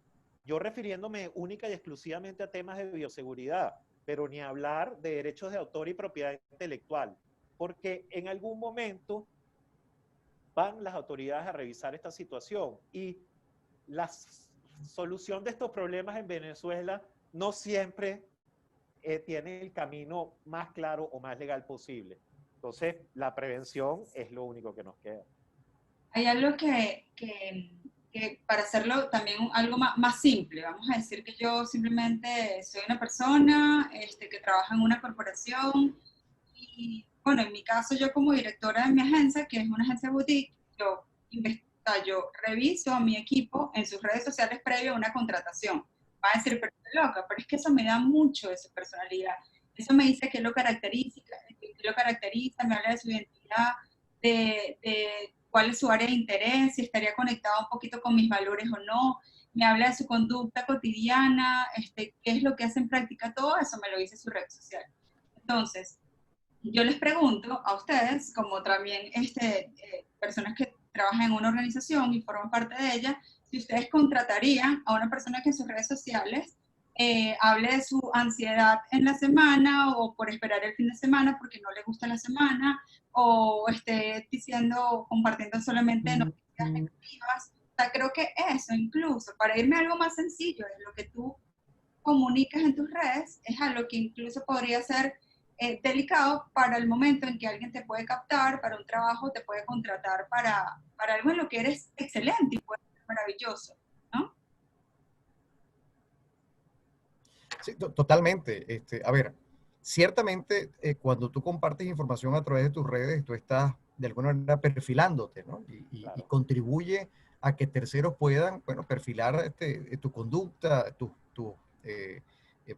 Speaker 9: yo, refiriéndome única y exclusivamente a temas de bioseguridad, pero ni hablar de derechos de autor y propiedad intelectual, porque en algún momento van las autoridades a revisar esta situación y la solución de estos problemas en Venezuela no siempre tiene el camino más claro o más legal posible. Entonces, la prevención es lo único que nos queda.
Speaker 1: Hay algo que para hacerlo también algo más simple, vamos a decir que yo simplemente soy una persona que trabaja en una corporación y, bueno, en mi caso yo como directora de mi agencia, que es una agencia boutique, yo reviso a mi equipo en sus redes sociales previo a una contratación. Va a decir, pero estoy loca, pero es que eso me da mucho de su personalidad. Eso me dice qué lo caracteriza, me habla de su identidad, de cuál es su área de interés, si estaría conectado un poquito con mis valores o no, me habla de su conducta cotidiana, qué es lo que hace en práctica, todo eso me lo dice su red social. Entonces, yo les pregunto a ustedes, como también personas que trabajan en una organización y forman parte de ella, si ustedes contratarían a una persona que en sus redes sociales hable de su ansiedad en la semana o por esperar el fin de semana porque no le gusta la semana o esté diciendo, compartiendo solamente noticias negativas. O sea, creo que eso incluso, para irme a algo más sencillo, es lo que tú comunicas en tus redes, es algo que incluso podría ser delicado para el momento en que alguien te puede captar, para un trabajo, te puede contratar para algo en lo que eres excelente y puede ser maravilloso, ¿no?
Speaker 5: Sí, totalmente. A ver, ciertamente cuando tú compartes información a través de tus redes, tú estás de alguna manera perfilándote, ¿no? Y contribuye a que terceros puedan, bueno, perfilar tu conducta, tus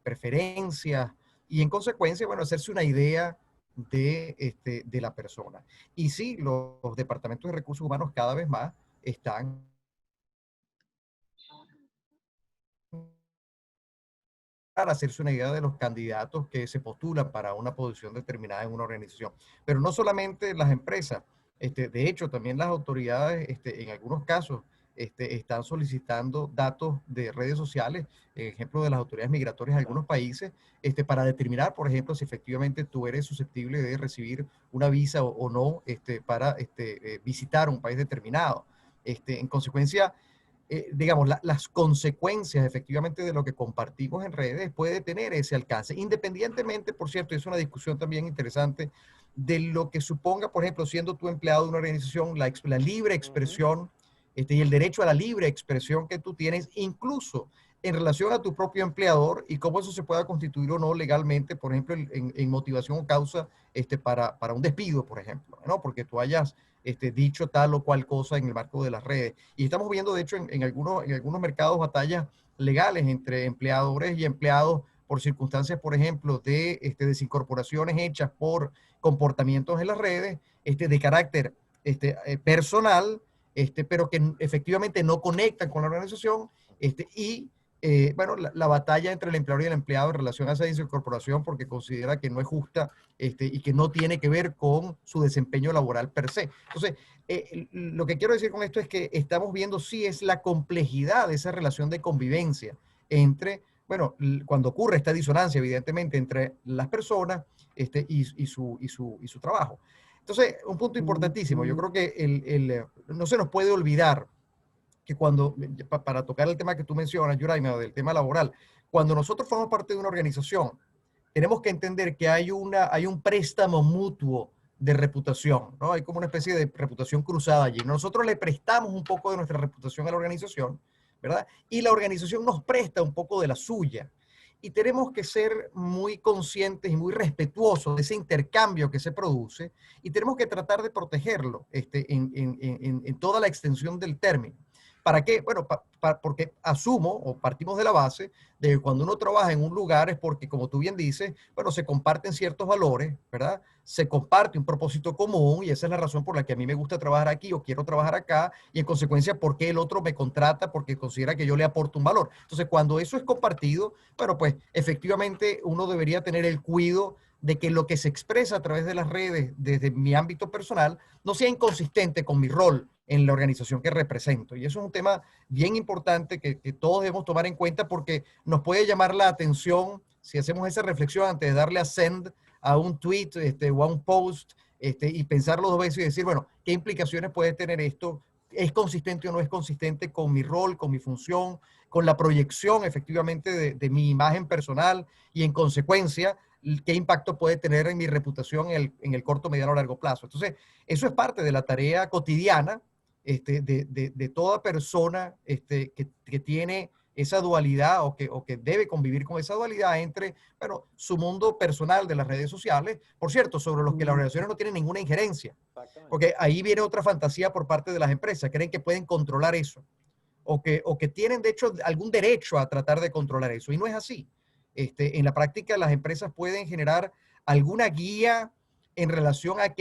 Speaker 5: preferencias y en consecuencia, bueno, hacerse una idea de la persona. Y sí, los departamentos de recursos humanos cada vez más están para hacerse una idea de los candidatos que se postulan para una posición determinada en una organización. Pero no solamente las empresas, de hecho también las autoridades en algunos casos están solicitando datos de redes sociales, ejemplo de las autoridades migratorias de algunos países, para determinar, por ejemplo, si efectivamente tú eres susceptible de recibir una visa o no para visitar un país determinado. En consecuencia, digamos, las consecuencias efectivamente de lo que compartimos en redes puede tener ese alcance, independientemente, por cierto, es una discusión también interesante de lo que suponga, por ejemplo, siendo tú empleado de una organización, la libre expresión y el derecho a la libre expresión que tú tienes, incluso en relación a tu propio empleador y cómo eso se pueda constituir o no legalmente, por ejemplo, en motivación o causa para un despido, por ejemplo, ¿no? Porque tú hayas dicho tal o cual cosa en el marco de las redes. Y estamos viendo, de hecho, en algunos mercados batallas legales entre empleadores y empleados por circunstancias, por ejemplo, de desincorporaciones hechas por comportamientos en las redes de carácter personal, pero que efectivamente no conectan con la organización bueno, la batalla entre el empleador y el empleado en relación a esa desincorporación porque considera que no es justa y que no tiene que ver con su desempeño laboral per se. Entonces, lo que quiero decir con esto es que estamos viendo sí es la complejidad de esa relación de convivencia entre, bueno, cuando ocurre esta disonancia, evidentemente, entre las personas y su trabajo. Entonces, un punto importantísimo, yo creo que no se nos puede olvidar que cuando, para tocar el tema que tú mencionas, Yuraima, del tema laboral, cuando nosotros formamos parte de una organización, tenemos que entender que hay un préstamo mutuo de reputación, ¿no? Hay como una especie de reputación cruzada allí. Nosotros le prestamos un poco de nuestra reputación a la organización, ¿verdad? Y la organización nos presta un poco de la suya. Y tenemos que ser muy conscientes y muy respetuosos de ese intercambio que se produce y tenemos que tratar de protegerlo en toda la extensión del término. ¿Para qué? Bueno, porque asumo o partimos de la base de que cuando uno trabaja en un lugar es porque, como tú bien dices, bueno, se comparten ciertos valores, ¿verdad? Se comparte un propósito común y esa es la razón por la que a mí me gusta trabajar aquí o quiero trabajar acá y en consecuencia, ¿por qué el otro me contrata? Porque considera que yo le aporto un valor. Entonces, cuando eso es compartido, bueno, pues efectivamente uno debería tener el cuidado de que lo que se expresa a través de las redes desde mi ámbito personal no sea inconsistente con mi rol en la organización que represento. Y eso es un tema bien importante que todos debemos tomar en cuenta porque nos puede llamar la atención si hacemos esa reflexión antes de darle a send a un tweet o a un post y pensarlo dos veces y decir, bueno, ¿qué implicaciones puede tener esto? ¿Es consistente o no es consistente con mi rol, con mi función, con la proyección efectivamente de mi imagen personal y en consecuencia qué impacto puede tener en mi reputación en el corto, mediano o largo plazo? Entonces, eso es parte de la tarea cotidiana de toda persona que tiene esa dualidad o que debe convivir con esa dualidad entre, bueno, su mundo personal de las redes sociales, por cierto, sobre los que las organizaciones no tienen ninguna injerencia, porque ahí viene otra fantasía por parte de las empresas, creen que pueden controlar eso, o que tienen de hecho algún derecho a tratar de controlar eso, y no es así. En la práctica las empresas pueden generar alguna guía en relación a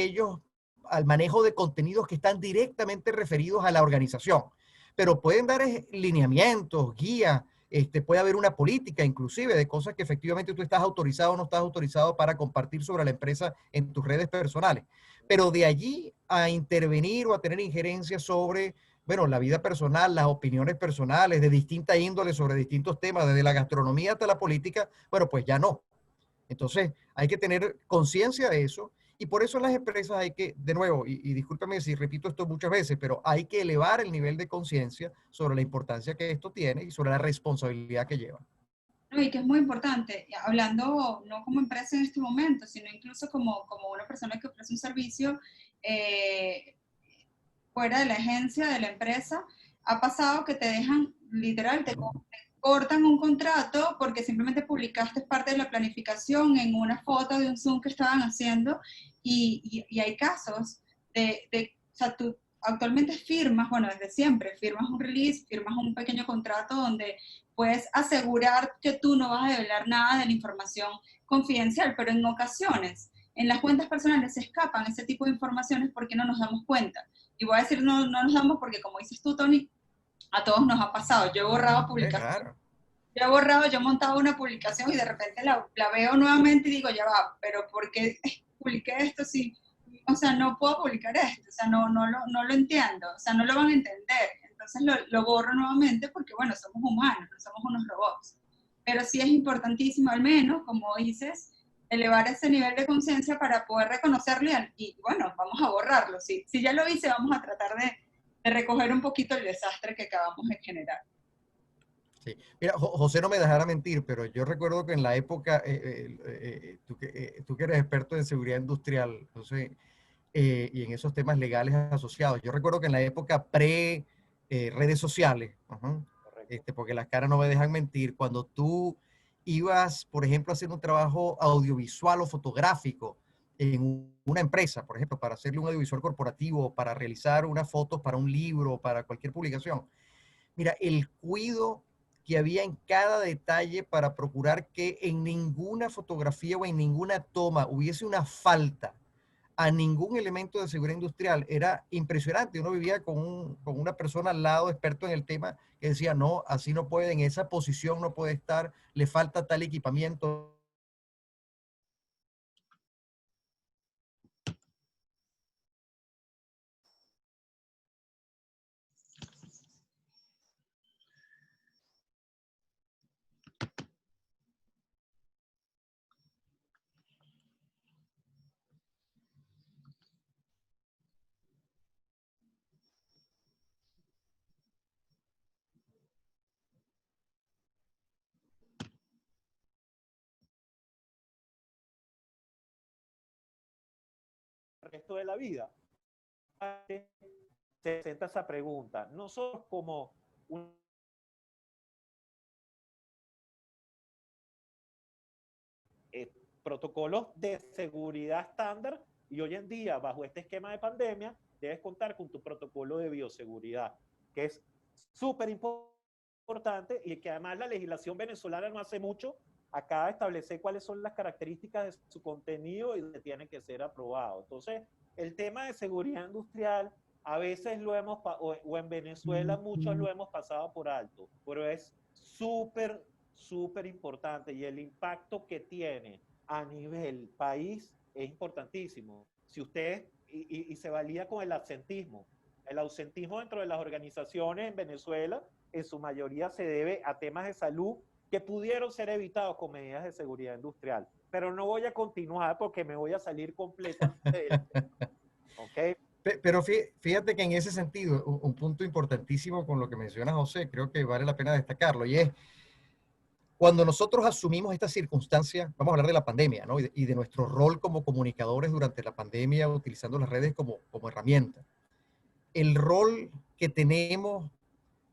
Speaker 5: al manejo de contenidos que están directamente referidos a la organización, pero pueden dar lineamientos, guías, Puede haber una política inclusive de cosas que efectivamente tú estás autorizado o no estás autorizado para compartir sobre la empresa en tus redes personales. Pero de allí a intervenir o a tener injerencia sobre, bueno, la vida personal, las opiniones personales de distinta índole sobre distintos temas, desde la gastronomía hasta la política, bueno, pues ya no. Entonces, hay que tener conciencia de eso y por eso en las empresas hay que, de nuevo, y discúlpeme si repito esto muchas veces, pero hay que elevar el nivel de conciencia sobre la importancia que esto tiene y sobre la responsabilidad que lleva.
Speaker 1: No, y que es muy importante, hablando no como empresa en este momento, sino incluso como una persona que ofrece un servicio fuera de la agencia, de la empresa, ha pasado que te dejan, literal, te cortan un contrato porque simplemente publicaste parte de la planificación en una foto de un Zoom que estaban haciendo y hay casos o sea, tú actualmente firmas, bueno, desde siempre, firmas un release, firmas un pequeño contrato donde puedes asegurar que tú no vas a develar nada de la información confidencial, pero en ocasiones en las cuentas personales se escapan ese tipo de informaciones porque no nos damos cuenta. Y voy a decir no nos damos porque, como dices tú, Tony, a todos nos ha pasado. Yo he borrado publicaciones.
Speaker 5: Claro.
Speaker 1: Yo he montado una publicación y de repente la veo nuevamente y digo, ya va, pero ¿por qué publiqué esto si, o sea, no puedo publicar esto? O sea, no lo entiendo, o sea, no lo van a entender. Entonces lo borro nuevamente porque, bueno, somos humanos, no somos unos robots. Pero sí es importantísimo, al menos, como dices, elevar ese nivel de conciencia para poder reconocerlo y, bueno, vamos a borrarlo. Si ya lo hice, vamos a tratar de recoger un poquito el desastre que acabamos de generar.
Speaker 5: Sí. Mira, José no me dejará mentir, pero yo recuerdo que en la época, tú que eres experto en seguridad industrial, José, y en esos temas legales asociados, yo recuerdo que en la época redes sociales, porque las caras no me dejan mentir, cuando tú ibas, por ejemplo, a hacer un trabajo audiovisual o fotográfico en una empresa, por ejemplo, para hacerle un audiovisual corporativo, para realizar unas fotos para un libro, para cualquier publicación, mira, el cuidado que había en cada detalle para procurar que en ninguna fotografía o en ninguna toma hubiese una falta a ningún elemento de seguridad industrial era impresionante. Uno vivía con una persona al lado, experto en el tema, que decía, no, así no puede, en esa posición no puede estar, le falta tal equipamiento.
Speaker 9: El resto de la vida. Se presenta esa pregunta. Nosotros como protocolos de seguridad estándar y hoy en día, bajo este esquema de pandemia, debes contar con tu protocolo de bioseguridad, que es súper importante y que además la legislación venezolana no hace mucho acaba de establecer cuáles son las características de su contenido y donde tienen que ser aprobados. Entonces, el tema de seguridad industrial a veces lo hemos, o en Venezuela muchos lo hemos pasado por alto, pero es súper importante y el impacto que tiene a nivel país es importantísimo. Si usted, y se valida con el ausentismo dentro de las organizaciones en Venezuela, en su mayoría se debe a temas de salud que pudieron ser evitados con medidas de seguridad industrial. Pero no voy a continuar porque me voy a salir completamente del tema. ¿Okay?
Speaker 5: Pero fíjate que en ese sentido, un punto importantísimo con lo que menciona José, creo que vale la pena destacarlo, y es cuando nosotros asumimos esta circunstancia, vamos a hablar de la pandemia, ¿no? Y de nuestro rol como comunicadores durante la pandemia, utilizando las redes como herramienta. El rol que tenemos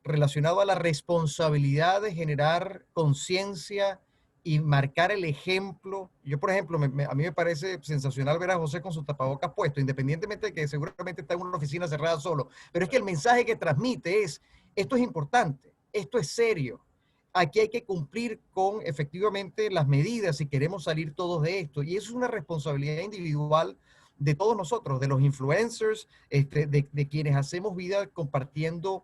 Speaker 5: relacionado a la responsabilidad de generar conciencia y marcar el ejemplo. Yo, por ejemplo, a mí me parece sensacional ver a José con su tapabocas puesto, independientemente de que seguramente está en una oficina cerrada solo, pero es que el mensaje que transmite es, esto es importante, esto es serio, aquí hay que cumplir con efectivamente las medidas si queremos salir todos de esto, y eso es una responsabilidad individual de todos nosotros, de los influencers, de quienes hacemos vida compartiendo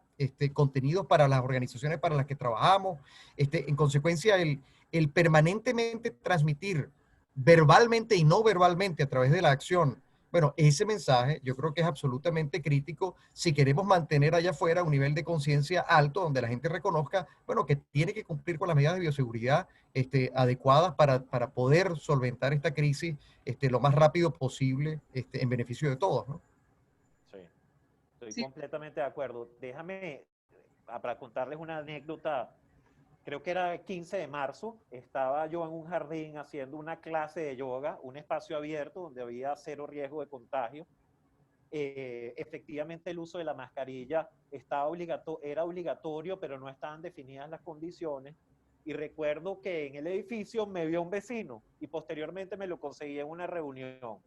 Speaker 5: contenidos para las organizaciones para las que trabajamos. En consecuencia, el permanentemente transmitir verbalmente y no verbalmente a través de la acción, bueno, ese mensaje yo creo que es absolutamente crítico si queremos mantener allá afuera un nivel de conciencia alto donde la gente reconozca, bueno, que tiene que cumplir con las medidas de bioseguridad adecuadas para poder solventar esta crisis lo más rápido posible en beneficio de todos, ¿no?
Speaker 9: Sí, estoy
Speaker 1: Sí.
Speaker 9: completamente de acuerdo. Déjame, para contarles una anécdota, creo que era el 15 de marzo, estaba yo en un jardín haciendo una clase de yoga, un espacio abierto donde había cero riesgo de contagio. Efectivamente el uso de la mascarilla era obligatorio, pero no estaban definidas las condiciones. Y recuerdo que en el edificio me vio un vecino y posteriormente me lo conseguí en una reunión.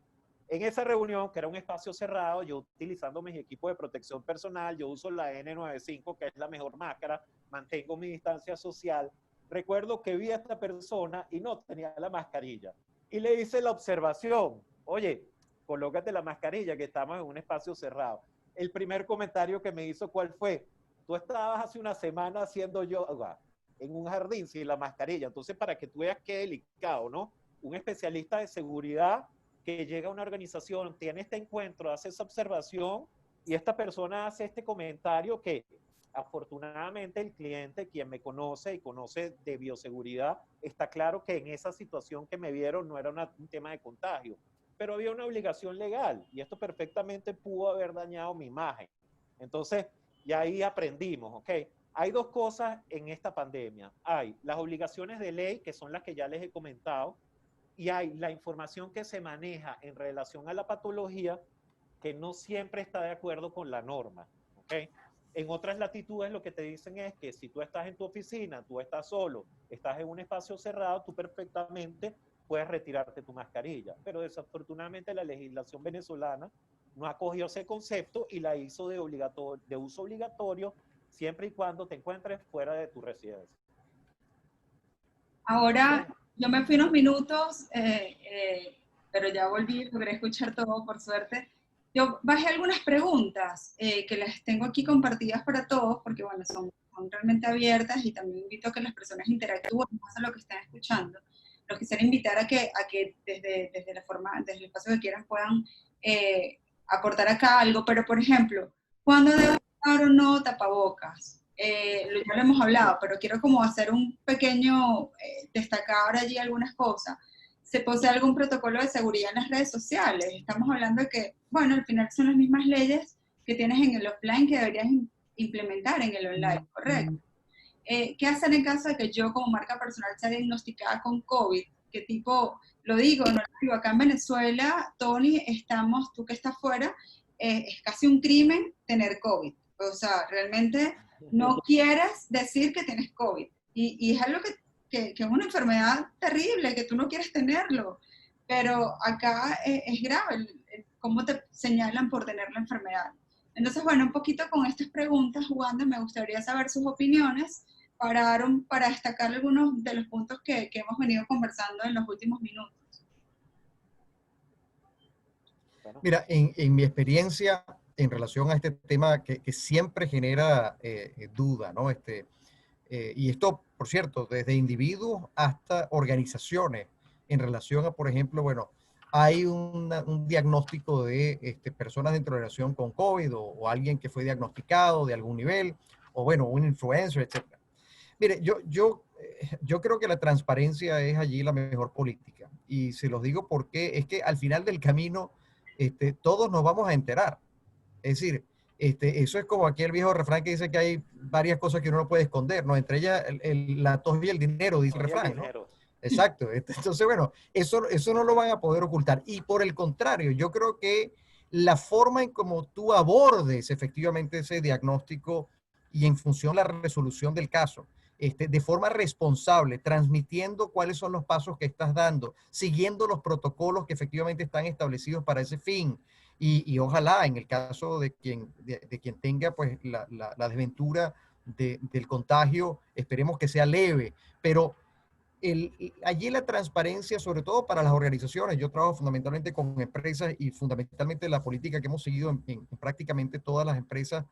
Speaker 9: En esa reunión, que era un espacio cerrado, yo utilizando mis equipos de protección personal, yo uso la N95, que es la mejor máscara, mantengo mi distancia social. Recuerdo que vi a esta persona y no tenía la mascarilla. Y le hice la observación, oye, colócate la mascarilla, que estamos en un espacio cerrado. El primer comentario que me hizo, ¿cuál fue? Tú estabas hace una semana haciendo yoga en un jardín sin la mascarilla. Entonces, para que tú veas qué delicado, ¿no? Un especialista de seguridad que llega a una organización, tiene este encuentro, hace esa observación y esta persona hace este comentario que afortunadamente el cliente, quien me conoce y conoce de bioseguridad, está claro que en esa situación que me vieron no era un tema de contagio, pero había una obligación legal y esto perfectamente pudo haber dañado mi imagen. Entonces, y ahí aprendimos, ¿ok? Hay dos cosas en esta pandemia. Hay las obligaciones de ley, que son las que ya les he comentado, y hay la información que se maneja en relación a la patología que no siempre está de acuerdo con la norma, ¿ok? En otras latitudes lo que te dicen es que si tú estás en tu oficina, tú estás solo, estás en un espacio cerrado, tú perfectamente puedes retirarte tu mascarilla. Pero desafortunadamente la legislación venezolana no acogió ese concepto y la hizo de uso obligatorio siempre y cuando te encuentres fuera de tu residencia.
Speaker 1: Ahora, yo me fui unos minutos, pero ya volví, logré escuchar todo, por suerte. Yo bajé algunas preguntas que las tengo aquí compartidas para todos, porque bueno, son realmente abiertas y también invito a que las personas interactúen más a lo que están escuchando. Los quisiera invitar a que desde el espacio que quieran puedan aportar acá algo, pero por ejemplo, ¿cuándo debo usar o no tapabocas? Ya lo hemos hablado, pero quiero como hacer un pequeño, destacar allí algunas cosas. ¿Se posee algún protocolo de seguridad en las redes sociales? Estamos hablando de que, bueno, al final son las mismas leyes que tienes en el offline que deberías implementar en el online, ¿correcto? ¿Qué hacer en caso de que yo como marca personal sea diagnosticada con COVID? ¿Qué tipo, lo digo, no lo digo, acá en Venezuela, Tony, tú que estás fuera, es casi un crimen tener COVID. O sea, realmente no quieres decir que tienes COVID. Y es algo que es una enfermedad terrible, que tú no quieres tenerlo. Pero acá es grave cómo te señalan por tener la enfermedad. Entonces, bueno, un poquito con estas preguntas, jugando, me gustaría saber sus opiniones para destacar algunos de los puntos que hemos venido conversando en los últimos minutos.
Speaker 5: Mira, en mi experiencia en relación a este tema que siempre genera duda, ¿no? Y esto, por cierto, desde individuos hasta organizaciones, en relación a, por ejemplo, bueno, hay un diagnóstico de personas dentro de la relación con COVID o alguien que fue diagnosticado de algún nivel, o bueno, un influencer, etc. Mire, yo creo que la transparencia es allí la mejor política. Y se los digo porque es que al final del camino todos nos vamos a enterar. Es decir, eso es como aquel viejo refrán que dice que hay varias cosas que uno no puede esconder, ¿no? Entre ellas la tos y el dinero, dice el refrán, ¿no? Exacto. Entonces, bueno, eso no lo van a poder ocultar. Y por el contrario, yo creo que la forma en cómo tú abordes efectivamente ese diagnóstico y en función de la resolución del caso, de forma responsable, transmitiendo cuáles son los pasos que estás dando, siguiendo los protocolos que efectivamente están establecidos para ese fin. Y ojalá en el caso de quien tenga pues la desventura del contagio, esperemos que sea leve, pero allí la transparencia, sobre todo para las organizaciones, yo trabajo fundamentalmente con empresas y fundamentalmente la política que hemos seguido en prácticamente todas las empresas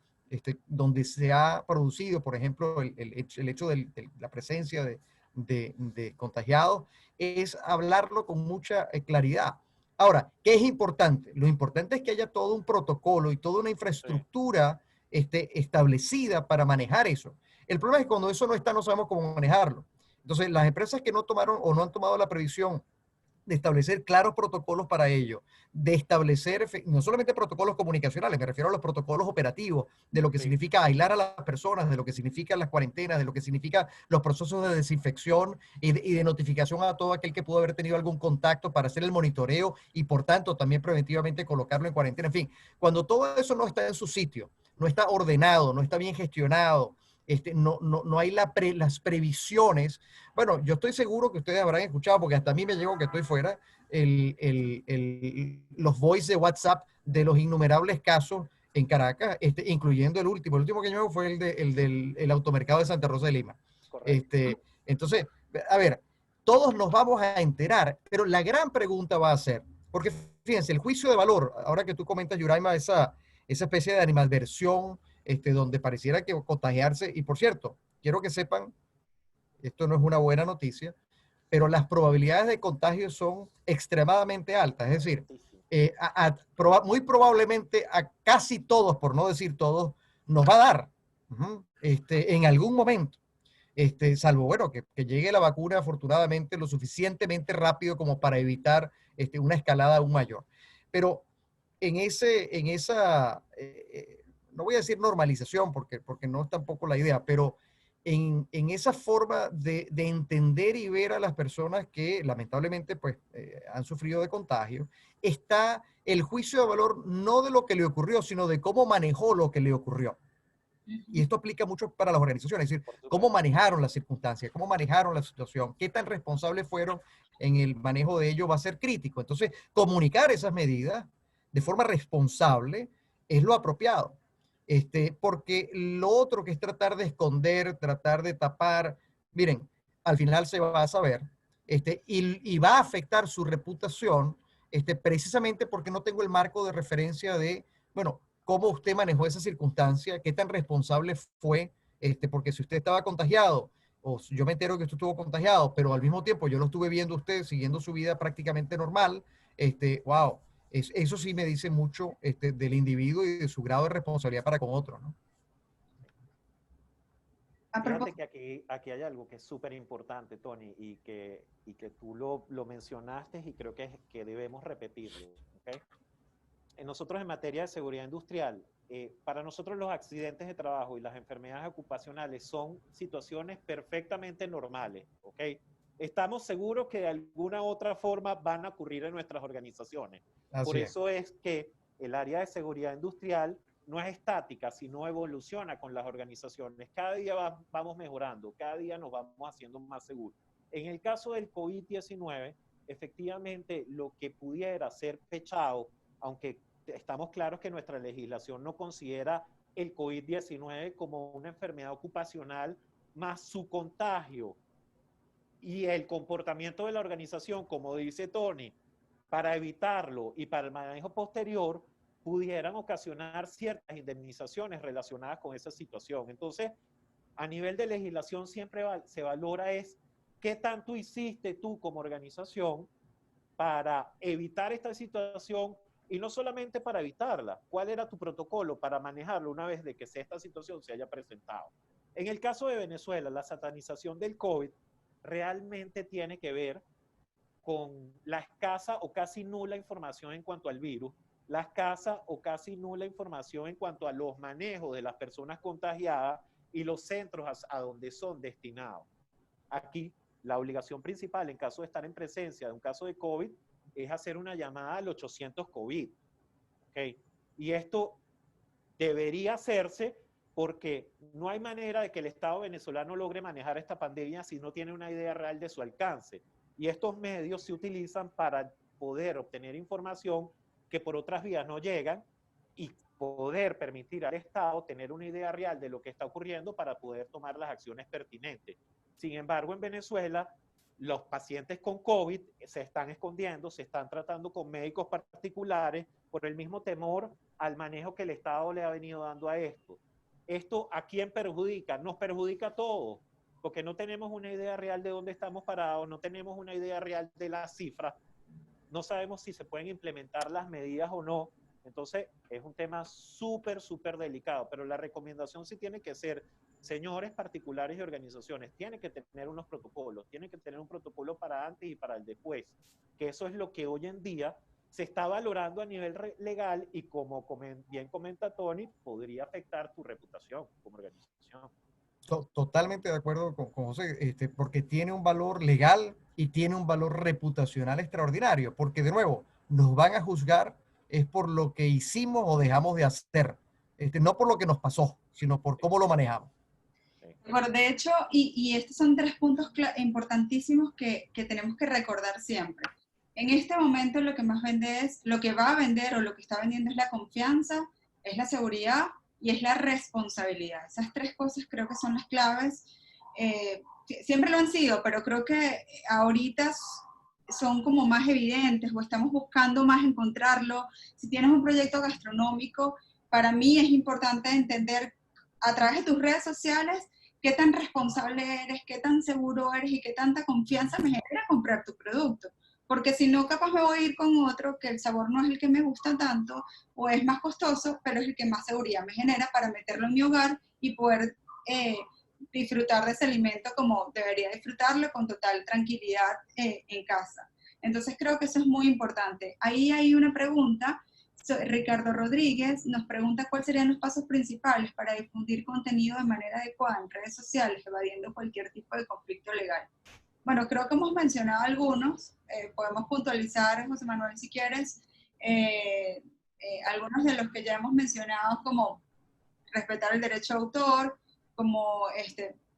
Speaker 5: donde se ha producido, por ejemplo, el hecho de la presencia de contagiados, es hablarlo con mucha claridad. Ahora, ¿qué es importante? Lo importante es que haya todo un protocolo y toda una infraestructura establecida para manejar eso. El problema es que cuando eso no está, no sabemos cómo manejarlo. Entonces, las empresas que no tomaron o no han tomado la previsión de establecer claros protocolos para ello, de establecer no solamente protocolos comunicacionales, me refiero a los protocolos operativos, de lo que significa aislar a las personas, de lo que significan las cuarentenas, de lo que significa los procesos de desinfección y de notificación a todo aquel que pudo haber tenido algún contacto para hacer el monitoreo y por tanto también preventivamente colocarlo en cuarentena. En fin, cuando todo eso no está en su sitio, no está ordenado, no está bien gestionado, no hay las previsiones. Bueno, yo estoy seguro que ustedes habrán escuchado, porque hasta a mí me llegó que estoy fuera, los voice de WhatsApp de los innumerables casos en Caracas, incluyendo el último. El último que llegó fue el del automercado de Santa Rosa de Lima. Entonces, a ver, todos nos vamos a enterar, pero la gran pregunta va a ser, porque fíjense, el juicio de valor, ahora que tú comentas, Yuraima, esa especie de animadversión, donde pareciera que contagiarse, y por cierto, quiero que sepan, esto no es una buena noticia, pero las probabilidades de contagio son extremadamente altas, es decir, muy probablemente a casi todos, por no decir todos, nos va a dar en algún momento. Salvo, bueno, que llegue la vacuna afortunadamente lo suficientemente rápido como para evitar una escalada aún mayor. Pero en esa, no voy a decir normalización, porque no es tampoco la idea, pero en esa forma de entender y ver a las personas que lamentablemente pues, han sufrido de contagio, está el juicio de valor no de lo que le ocurrió, sino de cómo manejó lo que le ocurrió. Y esto aplica mucho para las organizaciones, es decir, cómo manejaron las circunstancias, cómo manejaron la situación, qué tan responsables fueron en el manejo de ello va a ser crítico. Entonces, comunicar esas medidas de forma responsable es lo apropiado. Porque lo otro que es tratar de esconder, tratar de tapar, miren, al final se va a saber, y va a afectar su reputación, precisamente porque no tengo el marco de referencia de, bueno, cómo usted manejó esa circunstancia, qué tan responsable fue, porque si usted estaba contagiado, o yo me entero que usted estuvo contagiado, pero al mismo tiempo yo lo estuve viendo a usted siguiendo su vida prácticamente normal, wow, eso sí me dice mucho del individuo y de su grado de responsabilidad para con otros, ¿no?
Speaker 9: Fíjate que aquí hay algo que es súper importante, Tony, y que tú lo mencionaste y creo que debemos repetirlo, ¿okay? Nosotros en materia de seguridad industrial, para nosotros los accidentes de trabajo y las enfermedades ocupacionales son situaciones perfectamente normales, ¿ok? Estamos seguros que de alguna otra forma van a ocurrir en nuestras organizaciones. Por eso es que el área de seguridad industrial no es estática, sino evoluciona con las organizaciones. Cada día vamos mejorando, cada día nos vamos haciendo más seguros. En el caso del COVID-19, efectivamente lo que pudiera ser fechado, aunque estamos claros que nuestra legislación no considera el COVID-19 como una enfermedad ocupacional, más su contagio y el comportamiento de la organización, como dice Tony, para evitarlo y para el manejo posterior, pudieran ocasionar ciertas indemnizaciones relacionadas con esa situación. Entonces, a nivel de legislación siempre se valora es qué tanto hiciste tú como organización para evitar esta situación y no solamente para evitarla, cuál era tu protocolo para manejarlo una vez de que esta situación se haya presentado. En el caso de Venezuela, la satanización del COVID realmente tiene que ver con la escasa o casi nula información en cuanto al virus, la escasa o casi nula información en cuanto a los manejos de las personas contagiadas y los centros a donde son destinados. Aquí, la obligación principal en caso de estar en presencia de un caso de COVID es hacer una llamada al 800 COVID. ¿Okay? Y esto debería hacerse porque no hay manera de que el Estado venezolano logre manejar esta pandemia si no tiene una idea real de su alcance. Y estos medios se utilizan para poder obtener información que por otras vías no llegan y poder permitir al Estado tener una idea real de lo que está ocurriendo para poder tomar las acciones pertinentes. Sin embargo, en Venezuela, los pacientes con COVID se están escondiendo, se están tratando con médicos particulares por el mismo temor al manejo que el Estado le ha venido dando a esto. ¿Esto a quién perjudica? Nos perjudica a todos, porque no tenemos una idea real de dónde estamos parados, no tenemos una idea real de las cifras, no sabemos si se pueden implementar las medidas o no. Entonces, es un tema súper, súper delicado, pero la recomendación sí tiene que ser, señores particulares y organizaciones, tienen que tener unos protocolos, tienen que tener un protocolo para antes y para el después, que eso es lo que hoy en día se está valorando a nivel legal y como bien comenta Tony, podría afectar tu reputación como organización.
Speaker 5: Totalmente de acuerdo con José, porque tiene un valor legal y tiene un valor reputacional extraordinario, porque de nuevo, nos van a juzgar es por lo que hicimos o dejamos de hacer, no por lo que nos pasó, sino por cómo lo manejamos.
Speaker 1: De hecho, y estos son 3 puntos importantísimos que tenemos que recordar siempre. En este momento lo que más vende es, lo que va a vender o lo que está vendiendo es la confianza, es la seguridad y es la responsabilidad. Esas 3 cosas creo que son las claves. Siempre lo han sido, pero creo que ahorita son como más evidentes o estamos buscando más encontrarlo. Si tienes un proyecto gastronómico, para mí es importante entender a través de tus redes sociales qué tan responsable eres, qué tan seguro eres y qué tanta confianza me genera comprar tu producto. Porque si no, capaz me voy a ir con otro que el sabor no es el que me gusta tanto o es más costoso, pero es el que más seguridad me genera para meterlo en mi hogar y poder disfrutar de ese alimento como debería disfrutarlo con total tranquilidad en casa. Entonces creo que eso es muy importante. Ahí hay una pregunta. Ricardo Rodríguez nos pregunta cuáles serían los pasos principales para difundir contenido de manera adecuada en redes sociales, evadiendo cualquier tipo de conflicto legal. Bueno, creo que hemos mencionado algunos, podemos puntualizar, José Manuel, si quieres, algunos de los que ya hemos mencionado, como respetar el derecho de autor, como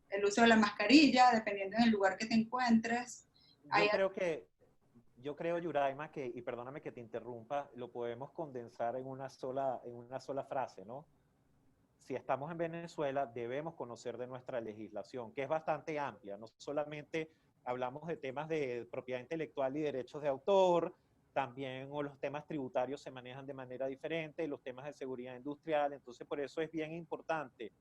Speaker 1: el uso de la mascarilla, dependiendo del lugar que te encuentres.
Speaker 9: Yo creo, Yuraima, que, y perdóname que te interrumpa, lo podemos condensar en una sola frase, ¿no? Si estamos en Venezuela, debemos conocer de nuestra legislación, que es bastante amplia. No solamente hablamos de temas de propiedad intelectual y derechos de autor, también los temas tributarios se manejan de manera diferente, los temas de seguridad industrial. Entonces, por eso es bien importante,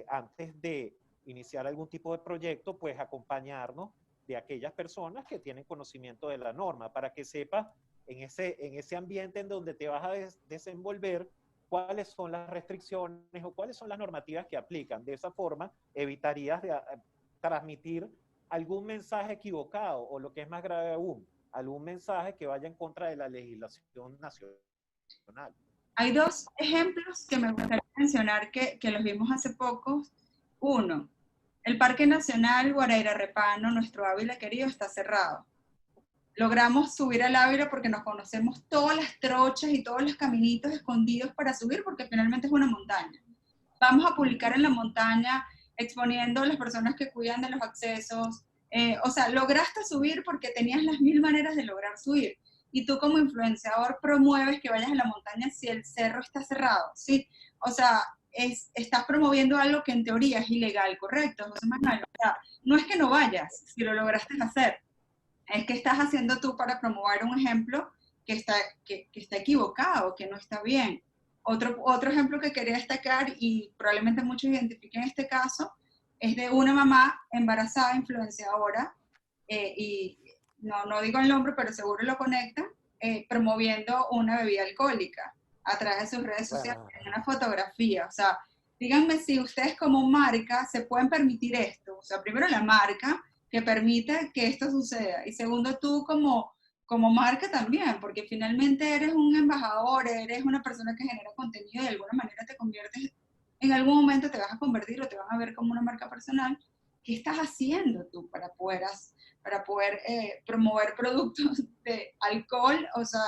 Speaker 9: antes de iniciar algún tipo de proyecto, pues acompañarnos de aquellas personas que tienen conocimiento de la norma, para que sepas en ese ambiente en donde te vas a desenvolver, cuáles son las restricciones o cuáles son las normativas que aplican. De esa forma, evitarías transmitir algún mensaje equivocado o, lo que es más grave aún, algún mensaje que vaya en contra de la legislación nacional.
Speaker 1: Hay 2 ejemplos que me gustaría mencionar que los vimos hace poco. Uno, el Parque Nacional Guarairarepano, nuestro Ávila querido, está cerrado. Logramos subir al Ávila porque nos conocemos todas las trochas y todos los caminitos escondidos para subir, porque finalmente es una montaña. Vamos a publicar en la montaña, exponiendo a las personas que cuidan de los accesos. O sea, lograste subir porque tenías las 1000 maneras de lograr subir. Y tú como influenciador promueves que vayas a la montaña si el cerro está cerrado, ¿sí? O sea, estás promoviendo algo que en teoría es ilegal, ¿correcto, José Manuel? O sea, no es que no vayas, si lo lograste hacer. Es que estás haciendo tú para promover un ejemplo que está equivocado, que no está bien. Otro ejemplo que quería destacar, y probablemente muchos identifiquen este caso, es de una mamá embarazada, influenciadora, y no digo el nombre, pero seguro lo conectan, promoviendo una bebida alcohólica a través de sus redes sociales, en una fotografía. O sea, díganme si ustedes como marca se pueden permitir esto. O sea, primero la marca, que permite que esto suceda, y segundo tú como marca también, porque finalmente eres un embajador, eres una persona que genera contenido y de alguna manera te conviertes, en algún momento te vas a convertir o te van a ver como una marca personal. ¿Qué estás haciendo tú para poder promover productos de alcohol, o sea,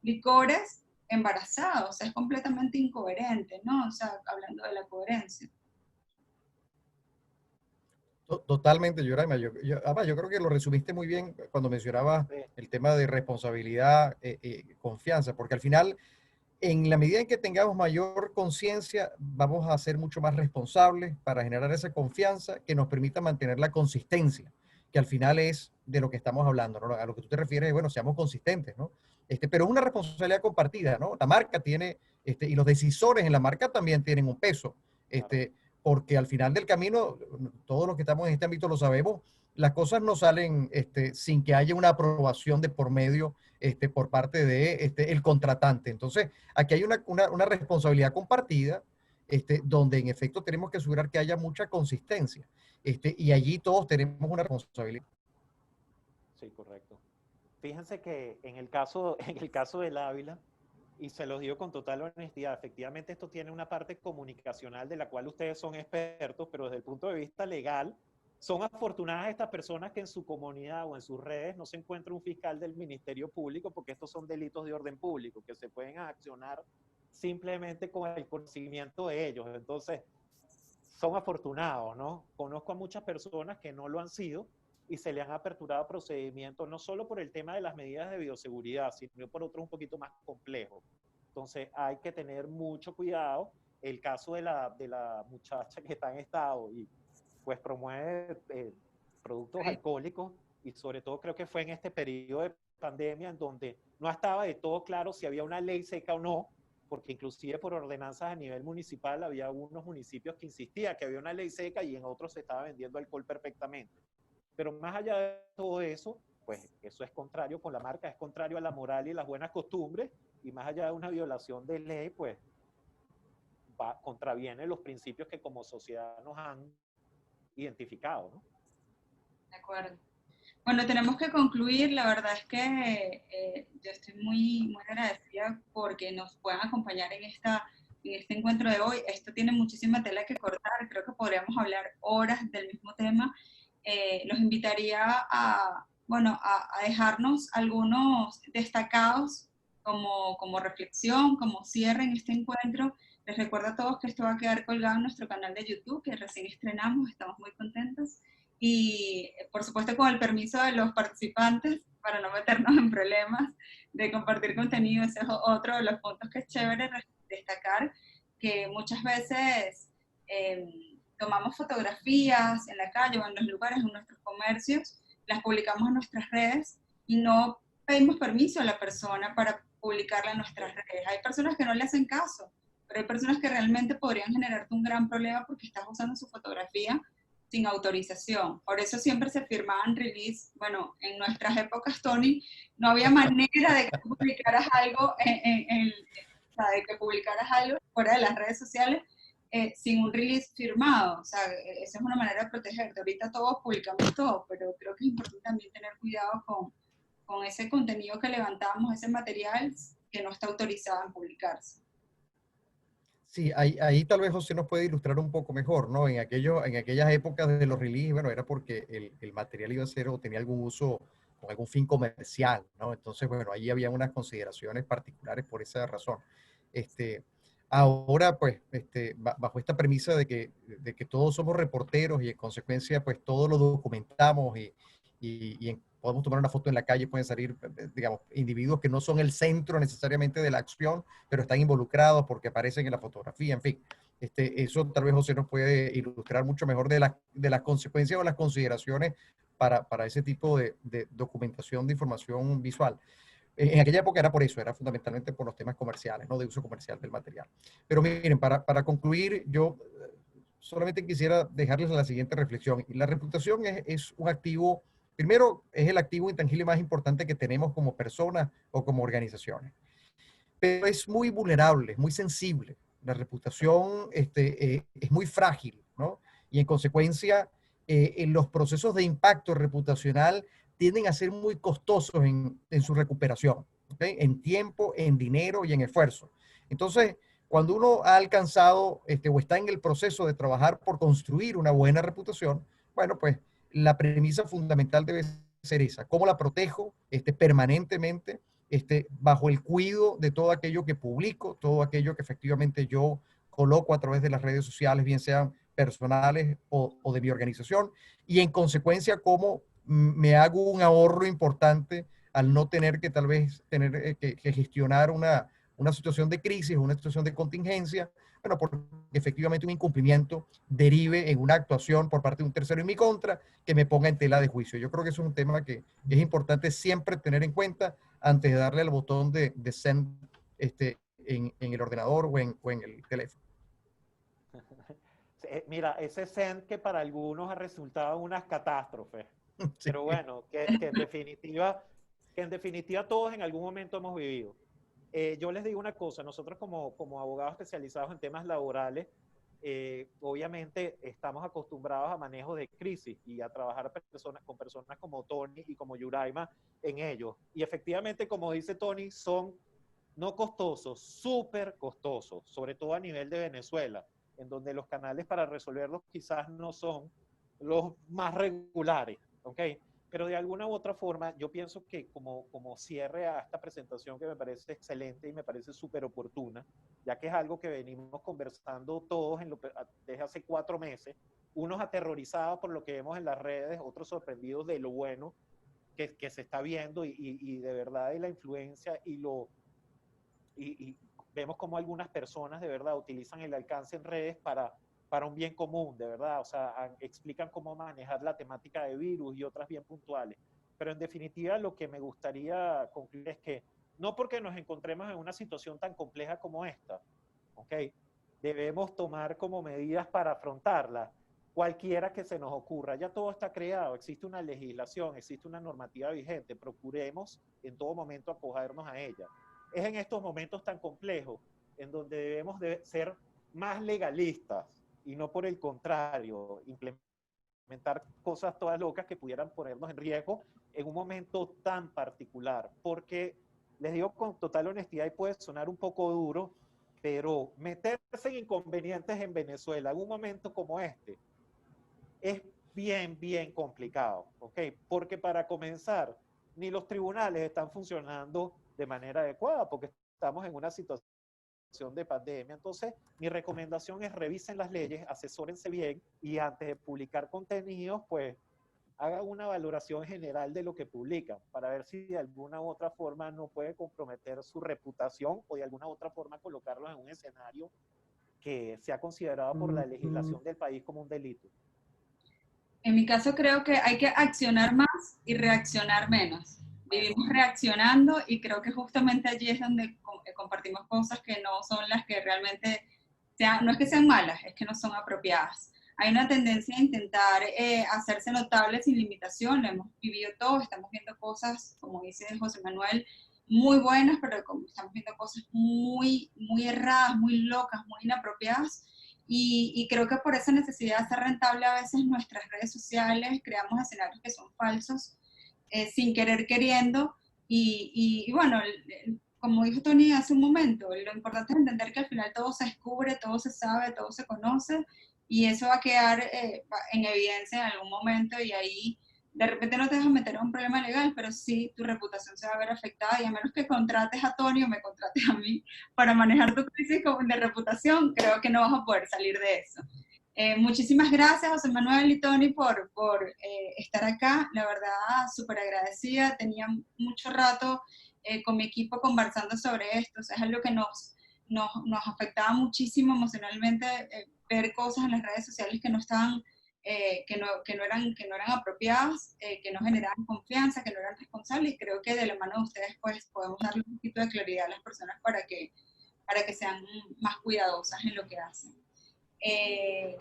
Speaker 1: licores embarazados? O sea, es completamente incoherente, ¿no? O sea, hablando de la coherencia.
Speaker 5: Totalmente, Yoraima. Además, yo creo que lo resumiste muy bien cuando mencionabas el tema de responsabilidad, confianza, porque al final, en la medida en que tengamos mayor conciencia, vamos a ser mucho más responsables para generar esa confianza que nos permita mantener la consistencia. que al final es de lo que estamos hablando, ¿no? A lo que tú te refieres es, bueno, seamos consistentes, ¿no? Pero es una responsabilidad compartida, ¿no? La marca tiene, y los decisores en la marca también tienen un peso, porque al final del camino, todos los que estamos en este ámbito lo sabemos, las cosas no salen sin que haya una aprobación de por medio por parte de el contratante. Entonces, aquí hay una responsabilidad compartida, donde en efecto tenemos que asegurar que haya mucha consistencia. Y allí todos tenemos una responsabilidad.
Speaker 9: Sí, correcto. Fíjense que en el caso del Ávila, y se los digo con total honestidad, efectivamente esto tiene una parte comunicacional de la cual ustedes son expertos, pero desde el punto de vista legal, son afortunadas estas personas que en su comunidad o en sus redes no se encuentra un fiscal del Ministerio Público, porque estos son delitos de orden público que se pueden accionar simplemente con el conocimiento de ellos. Entonces, son afortunados, ¿no? Conozco a muchas personas que no lo han sido y se le han aperturado procedimientos, no solo por el tema de las medidas de bioseguridad, sino por otros un poquito más complejos. Entonces, hay que tener mucho cuidado. El caso de la muchacha que está en estado y pues promueve productos alcohólicos, y sobre todo creo que fue en este periodo de pandemia en donde no estaba de todo claro si había una ley seca o no, porque inclusive por ordenanzas a nivel municipal había algunos municipios que insistían que había una ley seca y en otros se estaba vendiendo alcohol perfectamente. Pero más allá de todo eso, pues eso es contrario con la marca, es contrario a la moral y las buenas costumbres, y más allá de una violación de ley, pues contraviene los principios que como sociedad nos han identificado, ¿no?
Speaker 1: De acuerdo. Bueno, tenemos que concluir. La verdad es que yo estoy muy agradecida porque nos puedan acompañar en este encuentro de hoy. Esto tiene muchísima tela que cortar. Creo que podríamos hablar horas del mismo tema. Los invitaría a dejarnos algunos destacados como reflexión, como cierre en este encuentro. Les recuerdo a todos que esto va a quedar colgado en nuestro canal de YouTube, que recién estrenamos, estamos muy contentos. Y por supuesto con el permiso de los participantes, para no meternos en problemas de compartir contenido. Ese es otro de los puntos que es chévere destacar, que muchas veces tomamos fotografías en la calle o en los lugares, en nuestros comercios, las publicamos en nuestras redes y no pedimos permiso a la persona para publicarla en nuestras redes. Hay personas que no le hacen caso, pero hay personas que realmente podrían generarte un gran problema porque estás usando su fotografía sin autorización. Por eso siempre se firmaban release. Bueno, en nuestras épocas, Tony, no había manera de que publicaras algo, de que publicaras algo fuera de las redes sociales sin un release firmado. O sea, esa es una manera de protegerte. Ahorita todos publicamos todo, pero creo que es importante también tener cuidado con ese contenido que levantamos, ese material que no está autorizado en publicarse.
Speaker 5: Sí, ahí tal vez José nos puede ilustrar un poco mejor, ¿no? En aquellas épocas de los releases, bueno, era porque el material iba a ser o tenía algún uso con algún fin comercial, ¿no? Entonces, bueno, ahí había unas consideraciones particulares por esa razón. Ahora, pues, bajo esta premisa de que todos somos reporteros y en consecuencia, pues, todo lo documentamos y podemos tomar una foto en la calle, pueden salir, digamos, individuos que no son el centro necesariamente de la acción, pero están involucrados porque aparecen en la fotografía, en fin. Eso tal vez José nos puede ilustrar mucho mejor de las consecuencias o las consideraciones para ese tipo de documentación de información visual. En aquella época era por eso, era fundamentalmente por los temas comerciales, ¿no? De uso comercial del material. Pero miren, para concluir, yo solamente quisiera dejarles la siguiente reflexión. La reputación es un activo. Primero, es el activo intangible más importante que tenemos como personas o como organizaciones. Pero es muy vulnerable, es muy sensible. La reputación es muy frágil, ¿no? Y en consecuencia, en los procesos de impacto reputacional tienden a ser muy costosos en su recuperación, ¿okay? En tiempo, en dinero y en esfuerzo. Entonces, cuando uno ha alcanzado o está en el proceso de trabajar por construir una buena reputación, bueno, pues la premisa fundamental debe ser esa. ¿Cómo la protejo permanentemente bajo el cuidado de todo aquello que publico, todo aquello que efectivamente yo coloco a través de las redes sociales, bien sean personales o de mi organización? Y en consecuencia, ¿cómo me hago un ahorro importante al no tener que tal vez tener que gestionar una situación de crisis, una situación de contingencia, bueno, porque efectivamente un incumplimiento derive en una actuación por parte de un tercero en mi contra que me ponga en tela de juicio. Yo creo que eso es un tema que es importante siempre tener en cuenta antes de darle al botón de send en el ordenador o en el teléfono.
Speaker 9: Mira, ese send que para algunos ha resultado unas catástrofes,
Speaker 5: Sí.
Speaker 9: pero bueno, que en definitiva todos en algún momento hemos vivido. Yo les digo una cosa, nosotros como abogados especializados en temas laborales, obviamente estamos acostumbrados a manejo de crisis y a trabajar con personas como Tony y como Yuraima en ellos. Y efectivamente, como dice Tony, son no costosos, súper costosos, sobre todo a nivel de Venezuela, en donde los canales para resolverlos quizás no son los más regulares, ¿ok? Pero de alguna u otra forma, yo pienso que como cierre a esta presentación que me parece excelente y me parece súper oportuna, ya que es algo que venimos conversando todos desde hace 4 meses, unos aterrorizados por lo que vemos en las redes, otros sorprendidos de lo bueno que se está viendo y de verdad de la influencia y vemos como algunas personas de verdad utilizan el alcance en redes para un bien común, de verdad, o sea, explican cómo manejar la temática de virus y otras bien puntuales. Pero en definitiva, lo que me gustaría concluir es que no porque nos encontremos en una situación tan compleja como esta, ¿ok? Debemos tomar como medidas para afrontarla, cualquiera que se nos ocurra. Ya todo está creado, existe una legislación, existe una normativa vigente, procuremos en todo momento acogernos a ella. Es en estos momentos tan complejos en donde debemos de ser más legalistas y no por el contrario, implementar cosas todas locas que pudieran ponernos en riesgo en un momento tan particular. Porque les digo con total honestidad y puede sonar un poco duro, pero meterse en inconvenientes en Venezuela en un momento como este es bien complicado, ¿ok? Porque para comenzar, ni los tribunales están funcionando de manera adecuada porque estamos en una situación de pandemia. Entonces, mi recomendación es revisen las leyes, asesórense bien y antes de publicar contenidos, pues hagan una valoración general de lo que publican para ver si de alguna u otra forma no puede comprometer su reputación o de alguna u otra forma colocarlos en un escenario que sea considerado por la legislación del país como un delito.
Speaker 1: En mi caso creo que hay que accionar más y reaccionar menos. Vivimos reaccionando y creo que justamente allí es donde compartimos cosas que no son las que realmente sean, no es que sean malas, es que no son apropiadas. Hay una tendencia a intentar hacerse notable sin limitación, lo hemos vivido todos, estamos viendo cosas, como dice José Manuel, muy buenas, pero como estamos viendo cosas muy erradas, muy locas, muy inapropiadas. Y creo que por esa necesidad de ser rentable a veces nuestras redes sociales creamos escenarios que son falsos, sin querer queriendo. Y bueno, como dijo Tony hace un momento, lo importante es entender que al final todo se descubre, todo se sabe, todo se conoce, y eso va a quedar en evidencia en algún momento, y ahí de repente no te vas a meter en un problema legal, pero sí tu reputación se va a ver afectada, y a menos que contrates a Tony o me contrates a mí para manejar tu crisis de reputación, creo que no vas a poder salir de eso. Muchísimas gracias, José Manuel y Tony, por estar acá. La verdad, súper agradecida. Tenía mucho rato con mi equipo conversando sobre esto. O sea, es algo que nos afectaba muchísimo emocionalmente, ver cosas en las redes sociales que no estaban, que no eran apropiadas, que no generaban confianza, que no eran responsables. Y creo que de la mano de ustedes pues, podemos darle un poquito de claridad a las personas para que sean más cuidadosas en lo que hacen.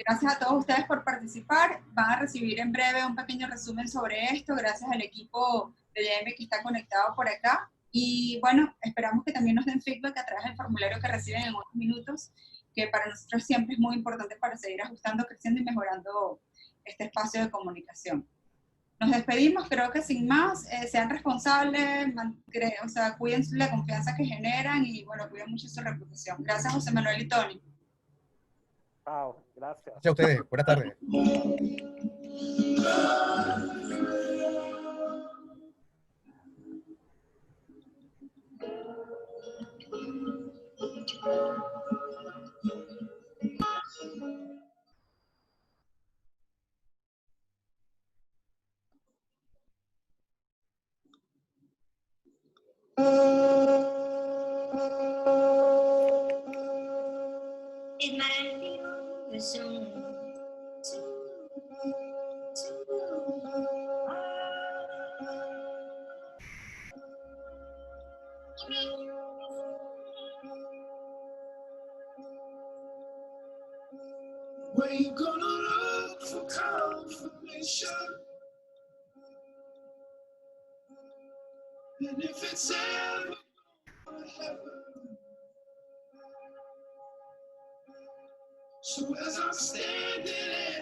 Speaker 1: Gracias a todos ustedes por participar. Van a recibir en breve un pequeño resumen sobre esto, gracias al equipo de YM que está conectado por acá. Y bueno, esperamos que también nos den feedback a través del formulario que reciben en unos minutos, que para nosotros siempre es muy importante para seguir ajustando, creciendo y mejorando este espacio de comunicación. Nos despedimos, creo que sin más, sean responsables, o sea, cuiden la confianza que generan y bueno, cuiden mucho su reputación. Gracias, José Manuel y Tony.
Speaker 9: Chao, gracias.
Speaker 5: Gracias a ustedes. Buenas tardes.
Speaker 4: It might be over soon. Where you gonna look for confirmation? And if it's ever gonna happen. So as I'm standing